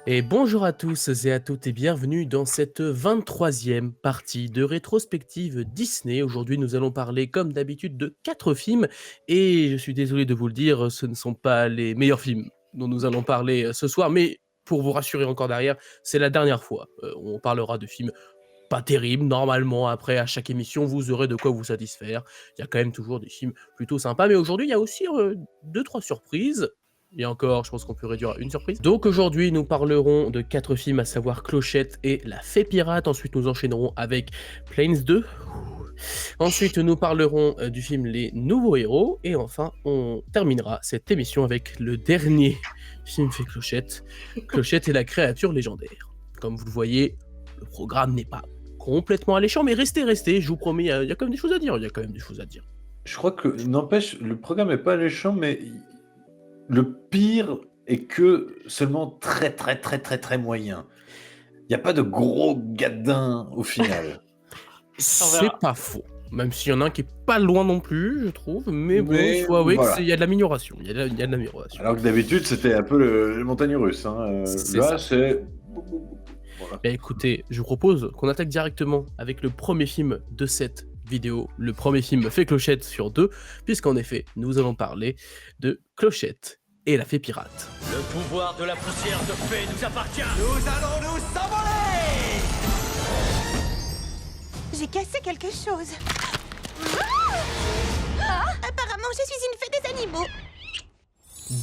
Et bonjour à tous et à toutes et bienvenue dans cette 23e partie de rétrospective Disney. Aujourd'hui, nous allons parler comme d'habitude de 4 films et je suis désolé de vous le dire, ce ne sont pas les meilleurs films dont nous allons parler ce soir, mais pour vous rassurer encore derrière, c'est la dernière fois. On parlera de films pas terribles. Normalement, après, à chaque émission, vous aurez de quoi vous satisfaire. Il y a quand même toujours des films plutôt sympas, mais aujourd'hui, il y a aussi 2-3 surprises. Et encore, je pense qu'on peut réduire à une surprise. Donc aujourd'hui, nous parlerons de 4 films, à savoir Clochette et La Fée Pirate. Ensuite, nous enchaînerons avec Planes 2. Ensuite, nous parlerons du film Les Nouveaux Héros. Et enfin, on terminera cette émission avec le dernier film fait Clochette. Clochette et la créature légendaire. Comme vous le voyez, le programme n'est pas complètement alléchant, mais restez, je vous promets, il y a quand même des choses à dire, il y a quand même des choses à dire. Je crois que, n'empêche, le programme est pas alléchant, mais le pire est que seulement très moyen. Il n'y a pas de gros gadins au final. C'est pas faux. Même s'il y en a un qui est pas loin non plus, je trouve, mais bon, il Mais faut avouer voilà. qu'il y a de l'amélioration, il y a de l'amélioration. Alors que d'habitude, c'était un peu les montagnes russes. Hein. C'est Là, ça. c'est... Voilà. Bah écoutez, je vous propose qu'on attaque directement avec le premier film de cette vidéo. Le premier film fait Clochette sur 2, puisqu'en effet, nous allons parler de Clochette et la Fée Pirate. Le pouvoir de la poussière de fée nous appartient. Nous allons nous s'envoler. J'ai cassé quelque chose. Apparemment, je suis une fée des animaux.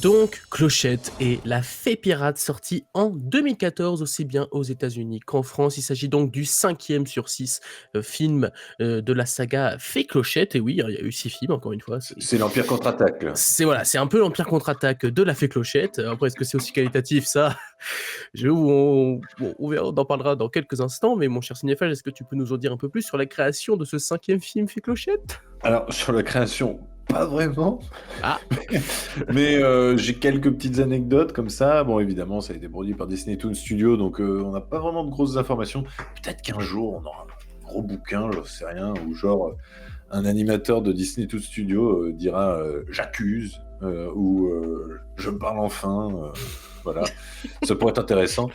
Donc, Clochette et la Fée Pirate, sorti en 2014, aussi bien aux États-Unis qu'en France. Il s'agit donc du 5e sur 6 film de la saga Fée Clochette. Et oui, il y a eu 6 films, encore une fois. C'est l'Empire contre-attaque. Là. C'est un peu l'Empire contre-attaque de la Fée Clochette. Après, est-ce que c'est aussi qualitatif, ça on en parlera dans quelques instants. Mais mon cher cinéphage, est-ce que tu peux nous en dire un peu plus sur la création de ce 5e film Fée Clochette? Alors, sur la création, pas vraiment. Ah. Mais j'ai quelques petites anecdotes comme ça. Bon, évidemment, ça a été produit par Disney Toon Studio, donc on n'a pas vraiment de grosses informations. Peut-être qu'un jour, on aura un gros bouquin, je sais rien, ou genre un animateur de Disney Toon Studio dira j'accuse ou je parle enfin. Voilà, ça pourrait être intéressant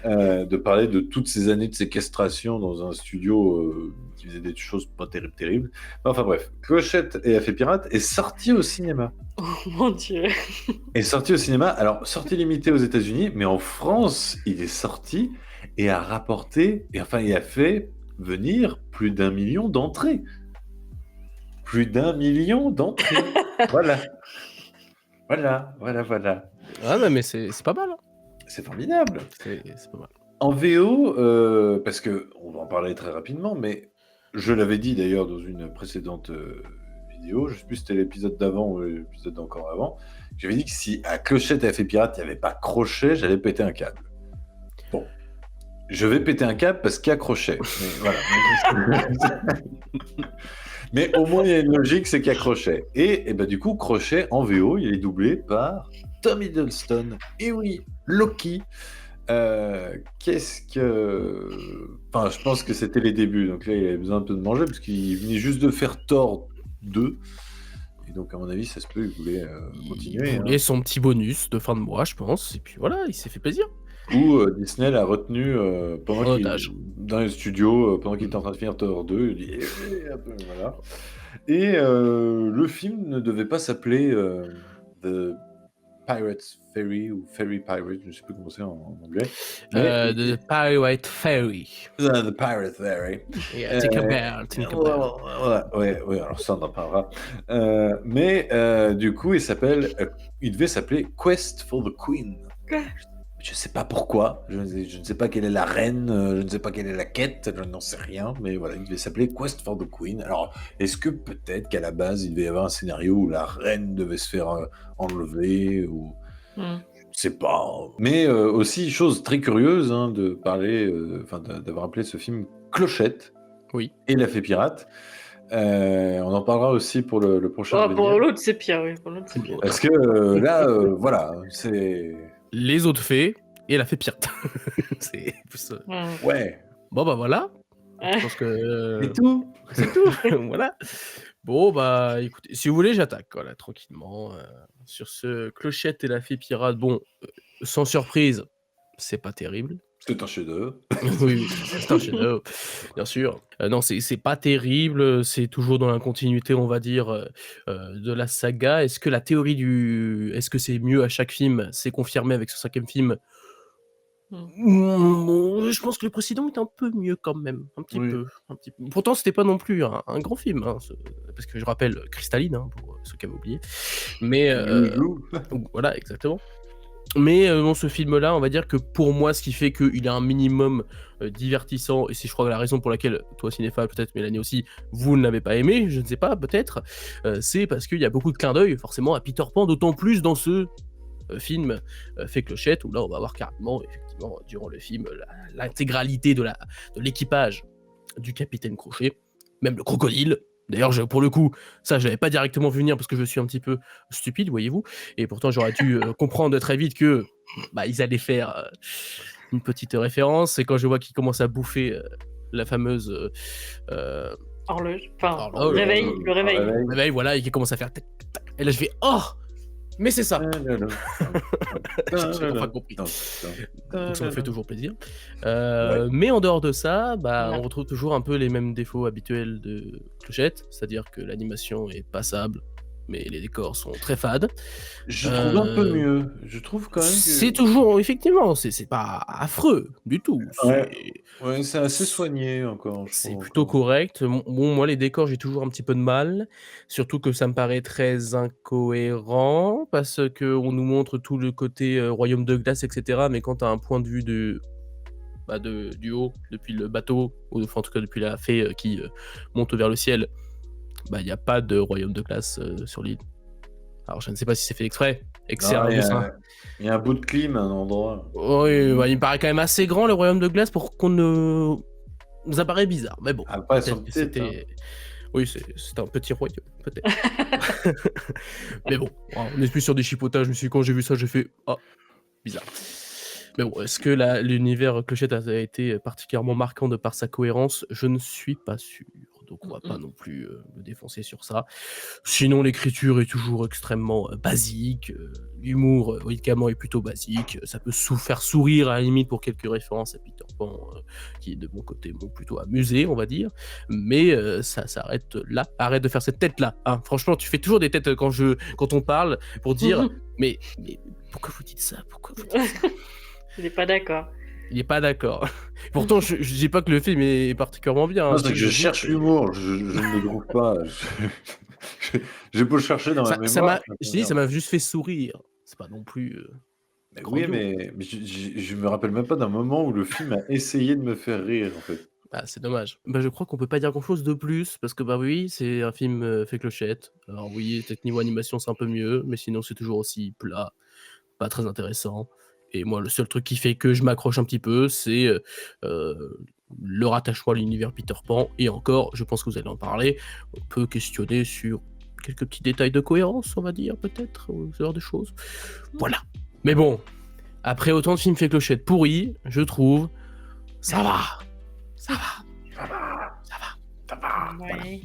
de parler de toutes ces années de séquestration dans un studio qui faisait des choses pas terribles. Enfin bref, Clochette et la Fée Pirate est sorti au cinéma. Oh mon Dieu. Est sorti au cinéma, alors sortie limitée aux États-Unis, mais en France, il est sorti et a rapporté, et enfin, il a fait venir plus d'1 million d'entrées. Plus d'1 million d'entrées. Voilà. Voilà. Ah, non, mais c'est pas mal. Hein. C'est formidable. C'est pas mal. En VO, parce que on va en parler très rapidement, mais je l'avais dit d'ailleurs dans une précédente vidéo, je sais plus si c'était l'épisode d'avant ou l'épisode d'encore avant, j'avais dit que si à Clochette et à Fée Pirate, il n'y avait pas Crochet, j'allais péter un câble. Bon, je vais péter un câble parce qu'il y a Crochet. Mais voilà. Mais au moins, il y a une logique, c'est qu'il y a Crochet. Et ben, du coup, Crochet, en VO, il est doublé par Tom Hiddleston. Et oui, Loki. Qu'est-ce que... Enfin, je pense que c'était les débuts, donc là, il avait besoin un peu de manger, parce qu'il venait juste de faire Thor 2. Et donc, à mon avis, ça se peut, il voulait continuer. Il voulait son petit bonus de fin de mois, je pense. Et puis voilà, il s'est fait plaisir. Ou Disney l'a retenu pendant qu'il dans les studios, pendant qu'il était en train de finir Thor 2. Il dit, voilà. Et le film ne devait pas s'appeler The Pirates Ferry ou Ferry Pirate, je ne sais plus comment c'est en anglais. Mais, The Pirate Ferry. The Pirate Ferry. Yeah, think about. Ouais, alors ça on en parlera. Mais du coup, il devait s'appeler Quest for the Queen. Je ne sais pas pourquoi, je ne sais pas quelle est la reine, je ne sais pas quelle est la quête, je n'en sais rien, mais voilà, il devait s'appeler Quest for the Queen. Alors, est-ce que peut-être qu'à la base, il devait y avoir un scénario où la reine devait se faire enlever, ou... Je ne sais pas. Mais aussi, chose très curieuse, hein, de parler, d'avoir appelé ce film Clochette, oui, et la Fée Pirate. On en parlera aussi pour le prochain. Oh, pour l'autre, c'est pire, oui. Pour l'autre, c'est pire. Parce que là, voilà, c'est... Les autres fées et la Fée Pirate. C'est plus... Ouais. Bon, bah voilà. Je pense que... C'est tout. C'est tout. Voilà. Bon, bah écoutez, si vous voulez, j'attaque, voilà, tranquillement. Sur ce Clochette et la Fée Pirate, bon, sans surprise, c'est pas terrible. C'est un chef-d'œuvre. Oui, c'est un chef-d'œuvre, bien sûr. Non, c'est pas terrible, c'est toujours dans la continuité, on va dire, de la saga. Est-ce que c'est mieux à chaque film? C'est confirmé avec ce 5e film? Mmh. Je pense que le précédent est un peu mieux quand même, un petit Oui. peu, un petit peu. Pourtant, c'était pas non plus un grand film, hein, parce que je rappelle Cristalline, hein, pour ceux qui avaient oublié. Mais Joujou. voilà, exactement. Mais dans ce film-là, on va dire que pour moi, ce qui fait qu'il est un minimum divertissant, et c'est je crois la raison pour laquelle toi cinéphile, peut-être Mélanie aussi, vous ne l'avez pas aimé, je ne sais pas, peut-être, c'est parce qu'il y a beaucoup de clins d'œil forcément à Peter Pan, d'autant plus dans ce film fait Clochette, où là on va voir carrément, effectivement, durant le film, l'intégralité de l'équipage du Capitaine Crochet, même le crocodile. D'ailleurs, pour le coup, ça, je l'avais pas directement vu venir parce que je suis un petit peu stupide, voyez-vous. Et pourtant, j'aurais dû comprendre très vite que ils allaient faire une petite référence. Et quand je vois qu'ils commencent à bouffer la fameuse Horloge. Enfin, horloge, réveil, le réveil. réveil, voilà, et qu'ils commencent à faire tac, tac. Et là, je fais oh, mais c'est ça. J'ai enfin compris. Donc ça me fait toujours plaisir. Mais en dehors de ça, on retrouve toujours un peu les mêmes défauts habituels de Clochette, c'est-à-dire que l'animation est passable, mais les décors sont très fades. Je trouve un peu mieux. Je trouve quand même que... C'est toujours, effectivement, c'est pas affreux du tout. Ouais, c'est assez soigné encore. C'est plutôt correct. Bon, moi, les décors, j'ai toujours un petit peu de mal. Surtout que ça me paraît très incohérent, parce qu'on nous montre tout le côté royaume de glace, etc. Mais quand tu as un point de vue du haut, depuis le bateau, ou enfin, en tout cas depuis la fée qui monte vers le ciel, il n'y a pas de royaume de glace sur l'île. Alors, je ne sais pas si c'est fait exprès. Il y a un bout de clim à un endroit. Oui, il me paraît quand même assez grand, le royaume de glace, pour qu'on nous apparaît bizarre. Mais bon, Après, c'était... Oui, c'est un petit royaume, peut-être. Mais bon, on est plus sur des chipotages. Quand j'ai vu ça, j'ai fait « Ah, bizarre ». Mais bon, est-ce que l'univers Clochette a été particulièrement marquant de par sa cohérence? Je ne suis pas sûr. Donc on va pas non plus me défoncer sur ça. Sinon, l'écriture est toujours extrêmement basique. L'humour, évidemment, est plutôt basique. Ça peut faire sourire à la limite pour quelques références à Peter Pan, qui, de mon côté, m'ont plutôt amusé, on va dire. Mais ça s'arrête là. Arrête de faire cette tête-là. Hein. Franchement, tu fais toujours des têtes quand on parle pour dire mais pourquoi vous dites ça? Pourquoi vous dites ça? Il n'est pas d'accord. Il n'est pas d'accord. Pourtant, je dis pas que le film est particulièrement bien. Non, c'est que je cherche l'humour, je ne le trouve pas. J'ai beau le chercher dans ma mémoire. Ça m'a juste fait sourire. C'est pas non plus. Oui, mais je me rappelle même pas d'un moment où le film a essayé de me faire rire, en fait. C'est dommage. Je crois qu'on peut pas dire grand-chose de plus, parce que oui, c'est un film fait Clochette. Alors oui, peut-être niveau animation, c'est un peu mieux, mais sinon, c'est toujours aussi plat, pas très intéressant. Et moi, le seul truc qui fait que je m'accroche un petit peu, c'est le rattachement à l'univers Peter Pan. Et encore, je pense que vous allez en parler, on peut questionner sur quelques petits détails de cohérence, on va dire, peut-être, ou ce genre de choses. Voilà. Mais bon, après autant de films fait Clochette pourris, je trouve, ça va. Ouais.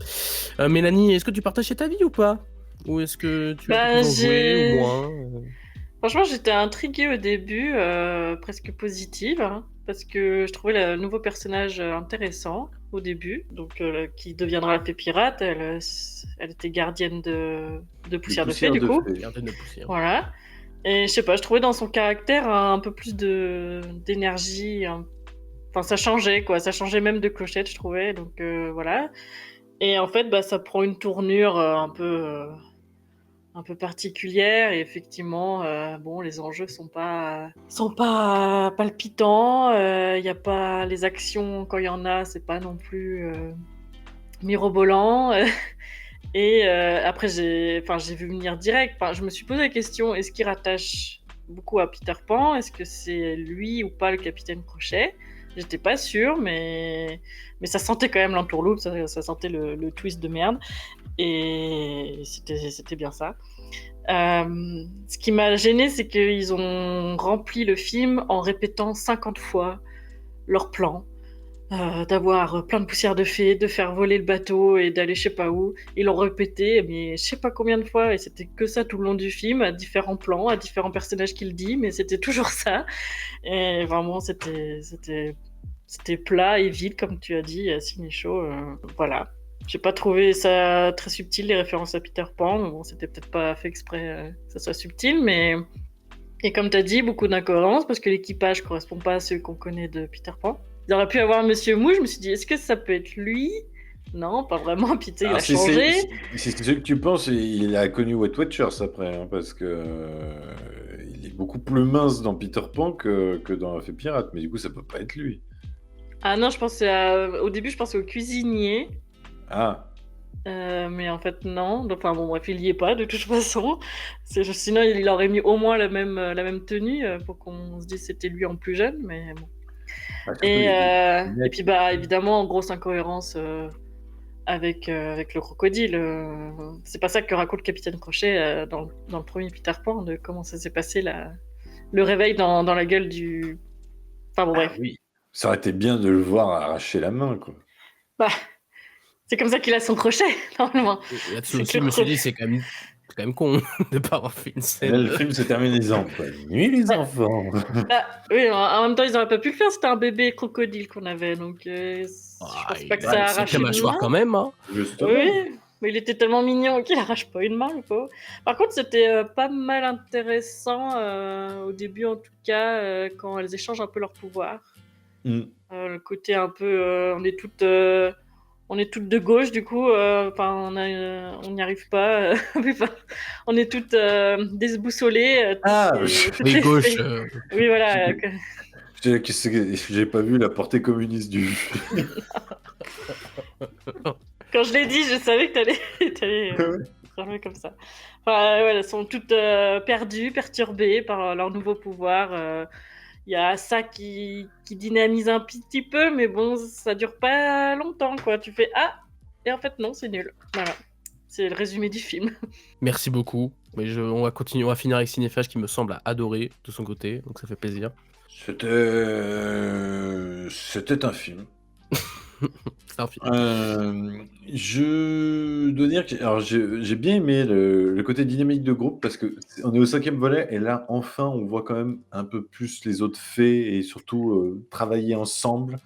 Voilà. Mélanie, est-ce que tu partages cet avis ou pas? Ou est-ce que tu as joué ou moins Franchement, j'étais intriguée au début, presque positive, hein, parce que je trouvais le nouveau personnage intéressant au début, donc qui deviendra la fée pirate. Elle était gardienne de poussière de fée, du coup. Gardienne de poussière. Voilà. Et je sais pas, je trouvais dans son caractère un peu plus d'énergie. Enfin, ça changeait, quoi. Ça changeait même de Clochette, je trouvais. Donc voilà. Et en fait, ça prend une tournure un peu particulière, et effectivement, les enjeux sont pas palpitants. Il y a pas les actions, quand il y en a, c'est pas non plus mirobolant. Et après, j'ai vu venir direct. Je me suis posé la question, est-ce qu'il rattache beaucoup à Peter Pan? Est-ce que c'est lui ou pas le Capitaine Crochet? J'étais pas sûre, mais ça sentait quand même l'entourloupe, ça sentait le twist de merde. Et c'était bien ça. Ce qui m'a gênée, c'est qu'ils ont rempli le film en répétant 50 fois leur plan. d'avoir plein de poussière de fée, de faire voler le bateau et d'aller je sais pas où. Ils l'ont répété, mais je sais pas combien de fois, et c'était que ça tout le long du film, à différents plans, à différents personnages qui le disent, mais c'était toujours ça. Et vraiment, c'était plat et vide, comme tu as dit, Ciné Show. Voilà. J'ai pas trouvé ça très subtil, les références à Peter Pan. Mais bon, c'était peut-être pas fait exprès que ça soit subtil, mais. Et comme tu as dit, beaucoup d'incohérences parce que l'équipage correspond pas à ceux qu'on connaît de Peter Pan. Il aurait pu avoir Monsieur Mou, je me suis dit, est-ce que ça peut être lui? Non, pas vraiment, Peter, il Alors, a si changé. c'est ce que tu penses, il a connu Wet Watchers après, hein, parce que il est beaucoup plus mince dans Peter Pan que dans La Fée Pirate, mais du coup, ça peut pas être lui. Ah non, je pensais au début, je pensais au cuisinier. Ah, Mais en fait, non. Enfin bon, bref, il y est pas de toute façon. Sinon, il aurait mis au moins la même tenue pour qu'on se dise que c'était lui en plus jeune, mais bon. bah, surtout, Et, il était et puis, bah, évidemment, grosse incohérence avec le crocodile. C'est pas ça que raconte le Capitaine Crochet dans le premier Peter Pan, de comment ça s'est passé le réveil dans la gueule du. Enfin bon, bref. oui. Ça aurait été bien de le voir arracher la main, quoi. Bah, c'est comme ça qu'il a son crochet, normalement. Et là-dessus C'est aussi, que je me suis dit, c'est quand même con de pas avoir fait une Et scène. là, le film se termine en disant bonne nuit, les enfants. Bah, oui, en même temps, ils auraient pas pu le faire, c'était un bébé crocodile qu'on avait, donc je Ah, pense pas que il a ça une a sacrée arraché une mâchoire main. quand même, hein. Justement. Oui, mais il était tellement mignon qu'il arrache pas une main, le pauvre. Par contre, c'était pas mal intéressant, au début en tout cas, quand elles échangent un peu leurs pouvoirs. Mm. Le côté un peu, on est toutes de gauche, du coup, enfin, on n'y arrive pas. On est toutes désboussolées. Ah, Oui, gauche. Oui, voilà. j'ai pas vu la portée communiste du film. Quand je l'ai dit, je savais que t'allais parler comme ça. Enfin, ouais, elles sont toutes perdues, perturbées par leur nouveau pouvoir. Il y a ça qui dynamise un petit peu, mais bon, ça dure pas longtemps, quoi. Tu fais ah, et en fait non, c'est nul. Voilà, c'est le résumé du film. Merci beaucoup. Mais on va continuer, on va finir avec Cinéphage qui me semble a adoré de son côté, donc ça fait plaisir. C'était un film. C'est un film. Je dois dire que alors j'ai bien aimé le côté dynamique de groupe parce que on est au 5e volet et là enfin on voit quand même un peu plus les autres fées et surtout travailler ensemble.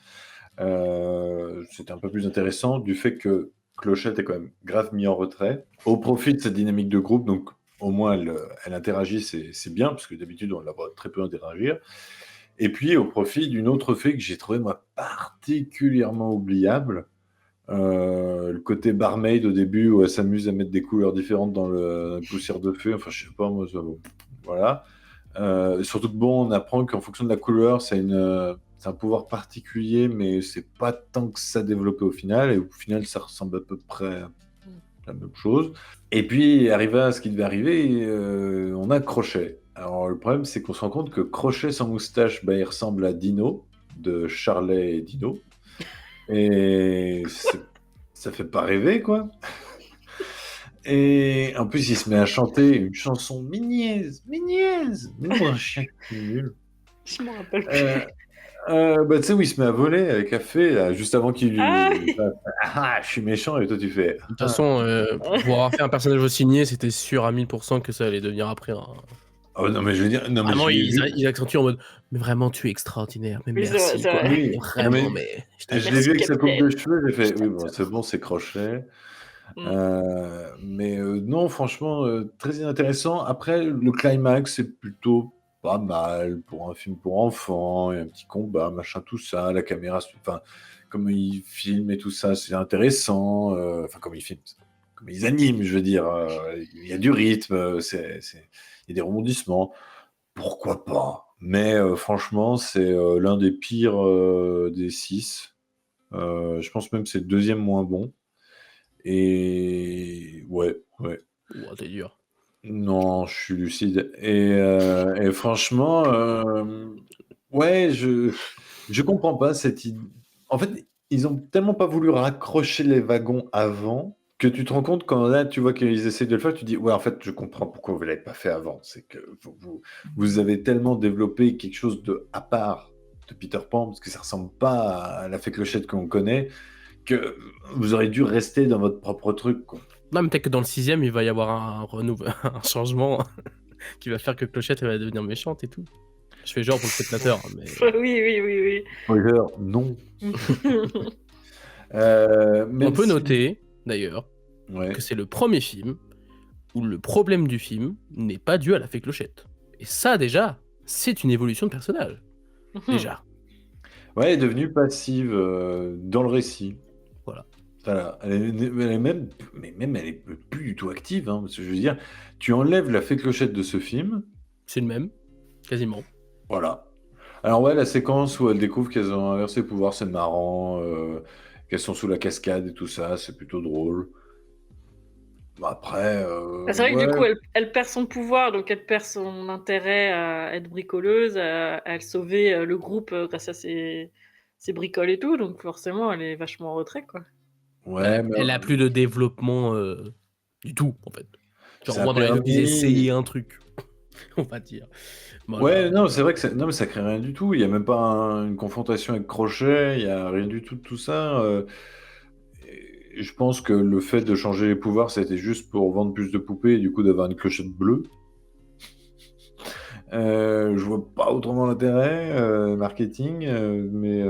C'était un peu plus intéressant du fait que Clochette est quand même grave mis en retrait au profit de cette dynamique de groupe, donc au moins elle interagit, c'est bien parce que d'habitude on la voit très peu interagir. Et puis au profit d'une autre fée que j'ai trouvé moi particulièrement oubliable. Le côté barmaid au début où elle s'amuse à mettre des couleurs différentes dans la poussière de feu, enfin je sais pas moi, voilà. Surtout que bon, on apprend qu'en fonction de la couleur, c'est un pouvoir particulier, mais c'est pas tant que ça développé au final, et au final ça ressemble à peu près à la même chose. Et puis arrivé à ce qui devait arriver, on a Crochet. Alors le problème c'est qu'on se rend compte que Crochet sans moustache, bah, il ressemble à Dino de Charlet et Dino. Et ça fait pas rêver, quoi. Et en plus, il se met à chanter une chanson mignaise, mais non, un chien qui est nul. Je m'en rappelle plus. Bah, tu sais où il se met à voler avec la fée, là, juste avant qu'il lui... Ah je suis méchant, et toi tu fais... De toute façon, pour avoir fait un personnage au signé, c'était sûr à 1000% que ça allait devenir après un... Oh non, mais je veux dire... Non, mais Vraiment, je l'ai vu. ils accentuent en mode mais vraiment, tu es extraordinaire, mais Oui, merci. c'est quoi. vrai. Oui, Vraiment, mais. je l'ai Merci, vu avec sa coupe Capitaine. de cheveux, j'ai fait, Je oui, bon, t'adore. c'est bon, c'est Crochet. Mm. Mais non, franchement, très inintéressant. Après, le climax, c'est plutôt pas mal pour un film pour enfants. Il y a un petit combat, machin, tout ça. La caméra, enfin, comme ils filment et tout ça, c'est intéressant. Enfin, comme ils filment, comme ils animent, je veux dire. Il y a du rythme, il y a des rebondissements. Pourquoi pas? Mais franchement, c'est l'un des pires des 6. Je pense même que c'est le deuxième moins bon. Et ouais. Ouah, t'es dur. Non, je suis lucide. Et franchement, ouais, je comprends pas cette idée. En fait, ils ont tellement pas voulu raccrocher les wagons avant que tu te rends compte quand là, tu vois qu'ils essaient de le faire, tu dis, ouais, en fait, je comprends pourquoi vous l'avez pas fait avant. C'est que vous avez tellement développé quelque chose de à part de Peter Pan, parce que ça ressemble pas à la fée Clochette qu'on connaît, que vous aurez dû rester dans votre propre truc, quoi. Non, mais peut-être que dans le 6e, il va y avoir un changement qui va faire que Clochette elle va devenir méchante et tout. Je fais genre pour le spectateur, mais... Oui. Spoiler, non. On peut noter, d'ailleurs, Ouais. que c'est le premier film où le problème du film n'est pas dû à la fée Clochette. Et ça, déjà, c'est une évolution de personnage. Déjà. Ouais, elle est devenue passive dans le récit. Voilà. Voilà. Elle est même, mais même elle est plus du tout active. Hein, parce que je veux dire, tu enlèves la fée Clochette de ce film, C'est le même, quasiment. voilà. Alors ouais, la séquence où elle découvre qu'elles ont inversé le pouvoir, c'est marrant. Qu'elles sont sous la cascade et tout ça, c'est plutôt drôle. Bon, après, C'est vrai que ouais. du coup, elle perd son pouvoir, donc elle perd son intérêt à être bricoleuse, à sauver le groupe grâce à ses bricoles et tout, donc forcément, elle est vachement en retrait, quoi. Ouais, mais Elle a plus de développement du tout, en fait. Genre, ça a moi, dans les films, ils permis- essayaient un truc, on va dire. Voilà. Ouais, non, c'est vrai que non, mais ça crée rien du tout. Il y a même pas une confrontation avec Crochet, il y a rien du tout de tout ça. Et je pense que le fait de changer les pouvoirs, c'était juste pour vendre plus de poupées et du coup d'avoir une clochette bleue. Je vois pas autrement l'intérêt marketing, mais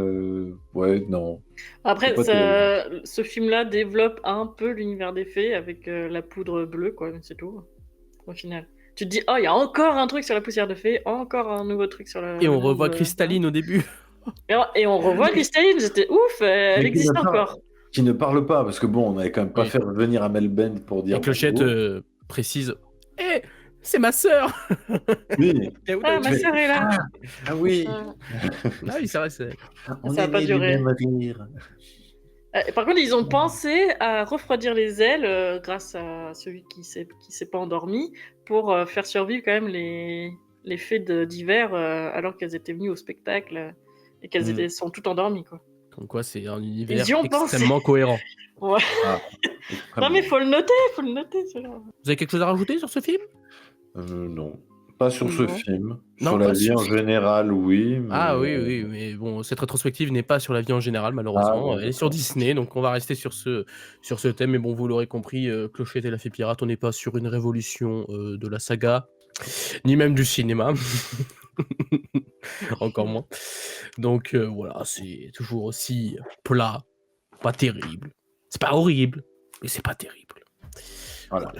ouais, non. Après, C'est pas ce film-là développe un peu l'univers des fées avec la poudre bleue, quoi, c'est tout, au final. Tu te dis, oh, il y a encore un truc sur la poussière de fée, encore un nouveau truc sur la... Et on le revoit monde, Cristalline au début. Et on revoit Cristalline, j'étais ouf, elle Mais existe qui ne parle- encore. Qui ne parle pas, parce que bon, on n'avait quand même pas Oui. fait venir Amel Bent pour dire Et Clochette bonjour. précise « Eh, c'est ma sœur !» Oui. Ah, ma sœur est là. Ah oui, Ah oui, c'est vrai, c'est... on Ça a est pas nés du duré. même rire. Par contre, ils ont pensé à refroidir les ailes grâce à celui qui s'est pas endormi pour faire survivre quand même les fées d'hiver alors qu'elles étaient venues au spectacle et qu'elles sont toutes endormies, quoi. Comme quoi, c'est un univers Ils y ont pensé. extrêmement cohérent. Ouais. Ah, Non mais faut le noter celui-là. Vous avez quelque chose à rajouter sur ce film? non, pas sur ce Non. film. Non, Sur la pas vie sur en ce- général, oui. Ah mais, oui, mais bon, cette rétrospective n'est pas sur la vie en général, malheureusement. Ah, ouais, Elle est sur d'accord. Disney, donc on va rester sur ce thème. Mais bon, vous l'aurez compris, Clochette et la Fée Pirate, on n'est pas sur une révolution de la saga, ni même du cinéma. Encore moins. Donc voilà, c'est toujours aussi plat, pas terrible. C'est pas horrible, mais c'est pas terrible. Voilà.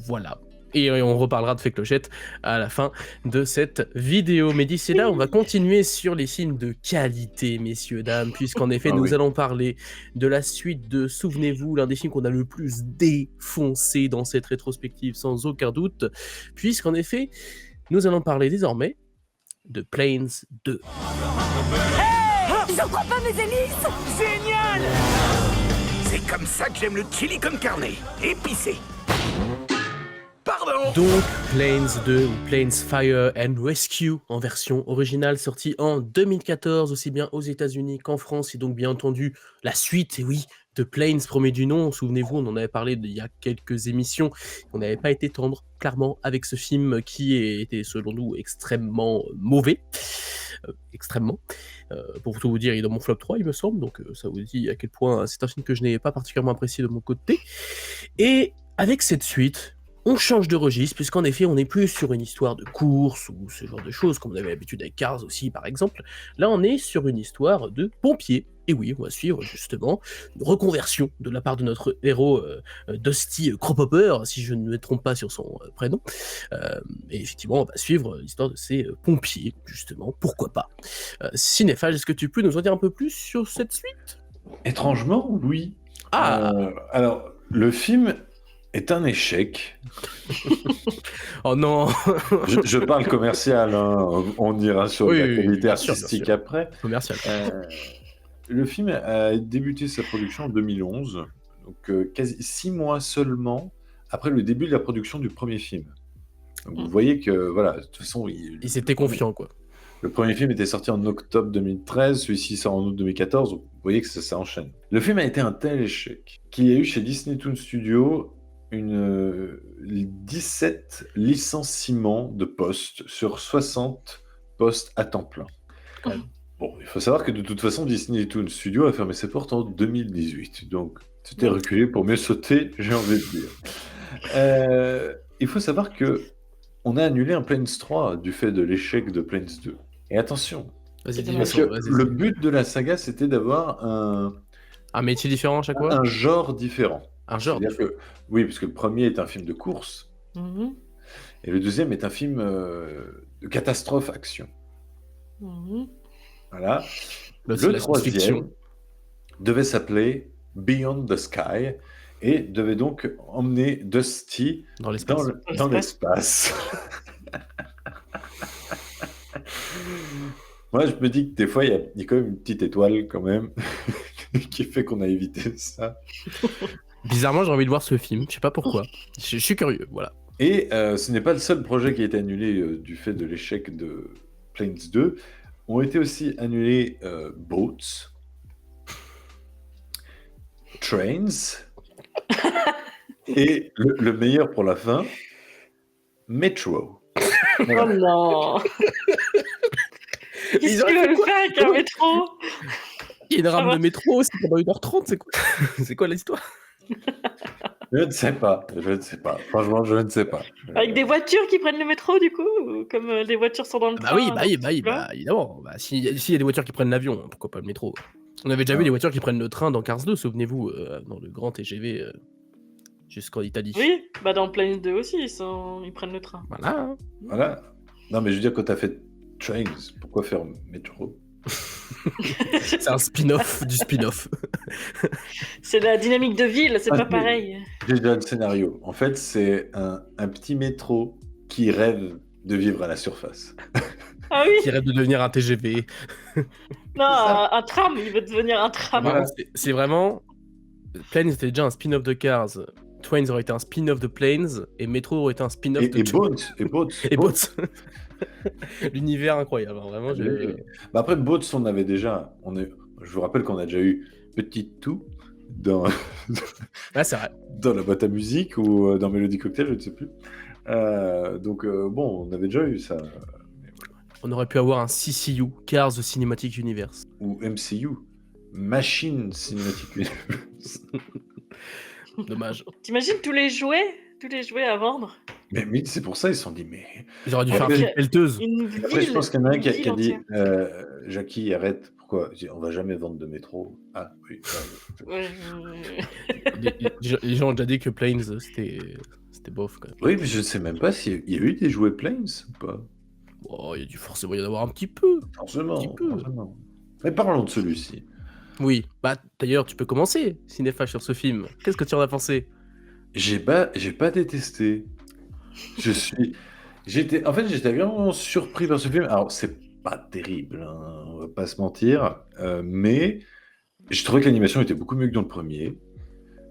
Voilà. Et on reparlera de Fée Clochette à la fin de cette vidéo. Mais d'ici là, on va continuer sur les films de qualité, messieurs, dames, puisqu'en effet, Ah nous oui. allons parler de la suite de Souvenez-vous, l'un des films qu'on a le plus défoncé dans cette rétrospective, sans aucun doute, puisqu'en effet, nous allons parler désormais de Planes 2. J'en crois pas mes hélices. Génial! C'est comme ça que j'aime le chili con carne, épicé. Pardon! Donc, Planes 2 ou Planes Fire and Rescue en version originale, sortie en 2014, aussi bien aux États-Unis qu'en France, et donc bien entendu la suite, et oui, de Planes, premier du nom. Souvenez-vous, on en avait parlé il y a quelques émissions, on n'avait pas été tendre, clairement, avec ce film qui était, selon nous, extrêmement mauvais. Extrêmement. Pour tout vous dire, il est dans mon flop 3, il me semble, donc ça vous dit à quel point c'est un film que je n'ai pas particulièrement apprécié de mon côté. Et avec cette suite, on change de registre, puisqu'en effet, on n'est plus sur une histoire de course ou ce genre de choses, comme on avait l'habitude avec Cars aussi, par exemple. Là, on est sur une histoire de pompiers. Et oui, on va suivre justement une reconversion de la part de notre héros Dusty Cropper, si je ne me trompe pas sur son prénom. Et effectivement, on va suivre l'histoire de ces pompiers, justement. Pourquoi pas. Cinéphage, est-ce que tu peux nous en dire un peu plus sur cette suite? Étrangement, oui. Ah Alors, le film est un échec. Oh non. Je parle commercial, hein. On ira sur Oui, la oui, qualité bien sûr, artistique bien sûr. après. Commercial. Le film a débuté sa production en 2011, donc quasi 6 mois seulement après le début de la production du premier film. Donc vous voyez que, voilà, de toute façon... Ils étaient confiants, quoi. Le premier film était sorti en octobre 2013, celui-ci sort en août 2014, donc vous voyez que ça enchaîne. Le film a été un tel échec qu'il y a eu chez Disney Toon Studio 17 licenciements de postes sur 60 postes à temps plein. Bon, il faut savoir que de toute façon, Disney Toon Studio a fermé ses portes en 2018. Donc, c'était reculé pour mieux sauter, j'ai envie de dire. Il faut savoir que on a annulé un Planes 3 du fait de l'échec de Planes 2. Et attention, Vas-y, dis parce que le but de la saga, c'était d'avoir un métier différent à chaque fois. un genre différent. Un genre. C'est-à-dire que, oui, parce que le premier est un film de course, Mhm. et le deuxième est un film de catastrophe action. Mhm. Voilà. Là, c'est Le la troisième science-fiction. devait s'appeler Beyond the Sky et devait donc emmener Dusty Dans l'espace. dans l'espace. Moi, je me dis que des fois, il y a quand même une petite étoile quand même qui fait qu'on a évité ça. Bizarrement, j'ai envie de voir ce film. Je sais pas pourquoi. Je suis curieux, voilà. Et ce n'est pas le seul projet qui a été annulé du fait de l'échec de Planes 2. Ont été aussi annulés Boats, Trains, et le meilleur pour la fin, Metro. Oh non. Qu'est-ce Ils auraient qu'ils fait veulent quoi faire avec un métro? Il y a une Ça rame va. de métro aussi pendant 1h30, c'est quoi C'est quoi l'histoire? Je ne sais pas. Franchement, je ne sais pas. Avec des voitures qui prennent le métro, du coup? Ou comme les voitures sont dans le Bah train? oui, dans ce truc-là bah évidemment. Bah, s'il y a des voitures qui prennent l'avion, pourquoi pas le métro? On avait déjà vu des voitures qui prennent le train dans Cars 2, souvenez-vous, dans le grand TGV jusqu'en Italie. Oui, bah dans Planes 2 aussi, ils prennent le train. Voilà. Hein. Voilà. Non, mais je veux dire, quand tu as fait Trains, pourquoi faire Metro? C'est un spin-off du spin-off. C'est la dynamique de ville, c'est Ah, pas mais- pareil. J'ai déjà le scénario. En fait, c'est un petit métro qui rêve de vivre à la surface. Ah oui, Qui rêve de devenir un TGV. non, ça. un tram, il veut devenir un tram. Voilà. C'est vraiment. Planes était déjà un spin-off de Cars. Twains aurait été un spin-off de Planes. Et Metro aurait été un spin-off de Et Boats. Et Boats. L'univers incroyable, hein, vraiment. Bah après, Boats, on avait déjà. Je vous rappelle qu'on a déjà eu Petit Tout dans, Ah, c'est vrai. dans la boîte à musique ou dans Melody Cocktail, je ne sais plus. Donc, bon, on avait déjà eu ça. On aurait pu avoir un CCU, Cars Cinematic Universe. Ou MCU, Machine Cinematic Universe. Dommage. T'imagines tous les jouets à vendre? Mais c'est pour ça, ils se sont dit, mais. Ils auraient dû faire un Après, film pelleteuse. Une Après, je ville, pense qu'il y en a un une qui a ville dit entière. Jackie, arrête, pourquoi? Je dis, on va jamais vendre de métro. Ah, oui. Ouais, Les gens ont déjà dit que Planes, c'était bof quand même. Oui, mais je ne sais même pas s'il y a eu des jouets Planes ou pas. Oh, il y a dû forcément y en avoir un petit peu. Forcément, petit peu. forcément. Mais parlons de celui-ci. Oui, bah d'ailleurs, tu peux commencer, Cinéphage, sur ce film. Qu'est-ce que tu en as pensé? J'ai pas détesté. J'étais vraiment surpris par ce film. Alors, c'est pas terrible, hein, on va pas se mentir, mais je trouvais que l'animation était beaucoup mieux que dans le premier.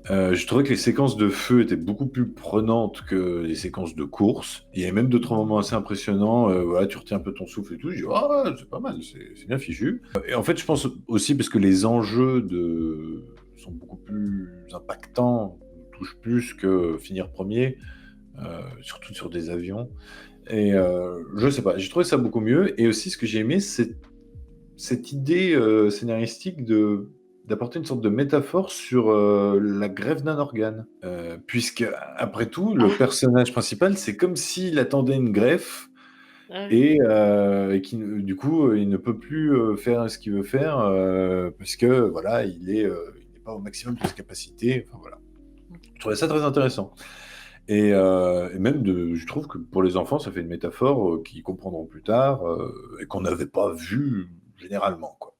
Je trouvais que les séquences de feu étaient beaucoup plus prenantes que les séquences de course. Il y avait même 2-3 moments assez impressionnants. Voilà, tu retiens un peu ton souffle et tout. Je dis, ah, c'est pas mal, c'est bien fichu. Et en fait, je pense aussi parce que les enjeux sont beaucoup plus impactants, touchent plus que finir premier, surtout sur des avions. Et je sais pas, j'ai trouvé ça beaucoup mieux. Et aussi, ce que j'ai aimé, c'est cette idée scénaristique d'apporter une sorte de métaphore sur la grève d'un organe. Puisque, après tout, le personnage principal, c'est comme s'il attendait une greffe Ah oui. et qui, du coup, il ne peut plus faire ce qu'il veut faire parce que, voilà, il n'est pas au maximum de ses capacités. Enfin, voilà. Je trouvais ça très intéressant. Et même, je trouve que pour les enfants, ça fait une métaphore qu'ils comprendront plus tard et qu'on n'avait pas vue généralement, quoi.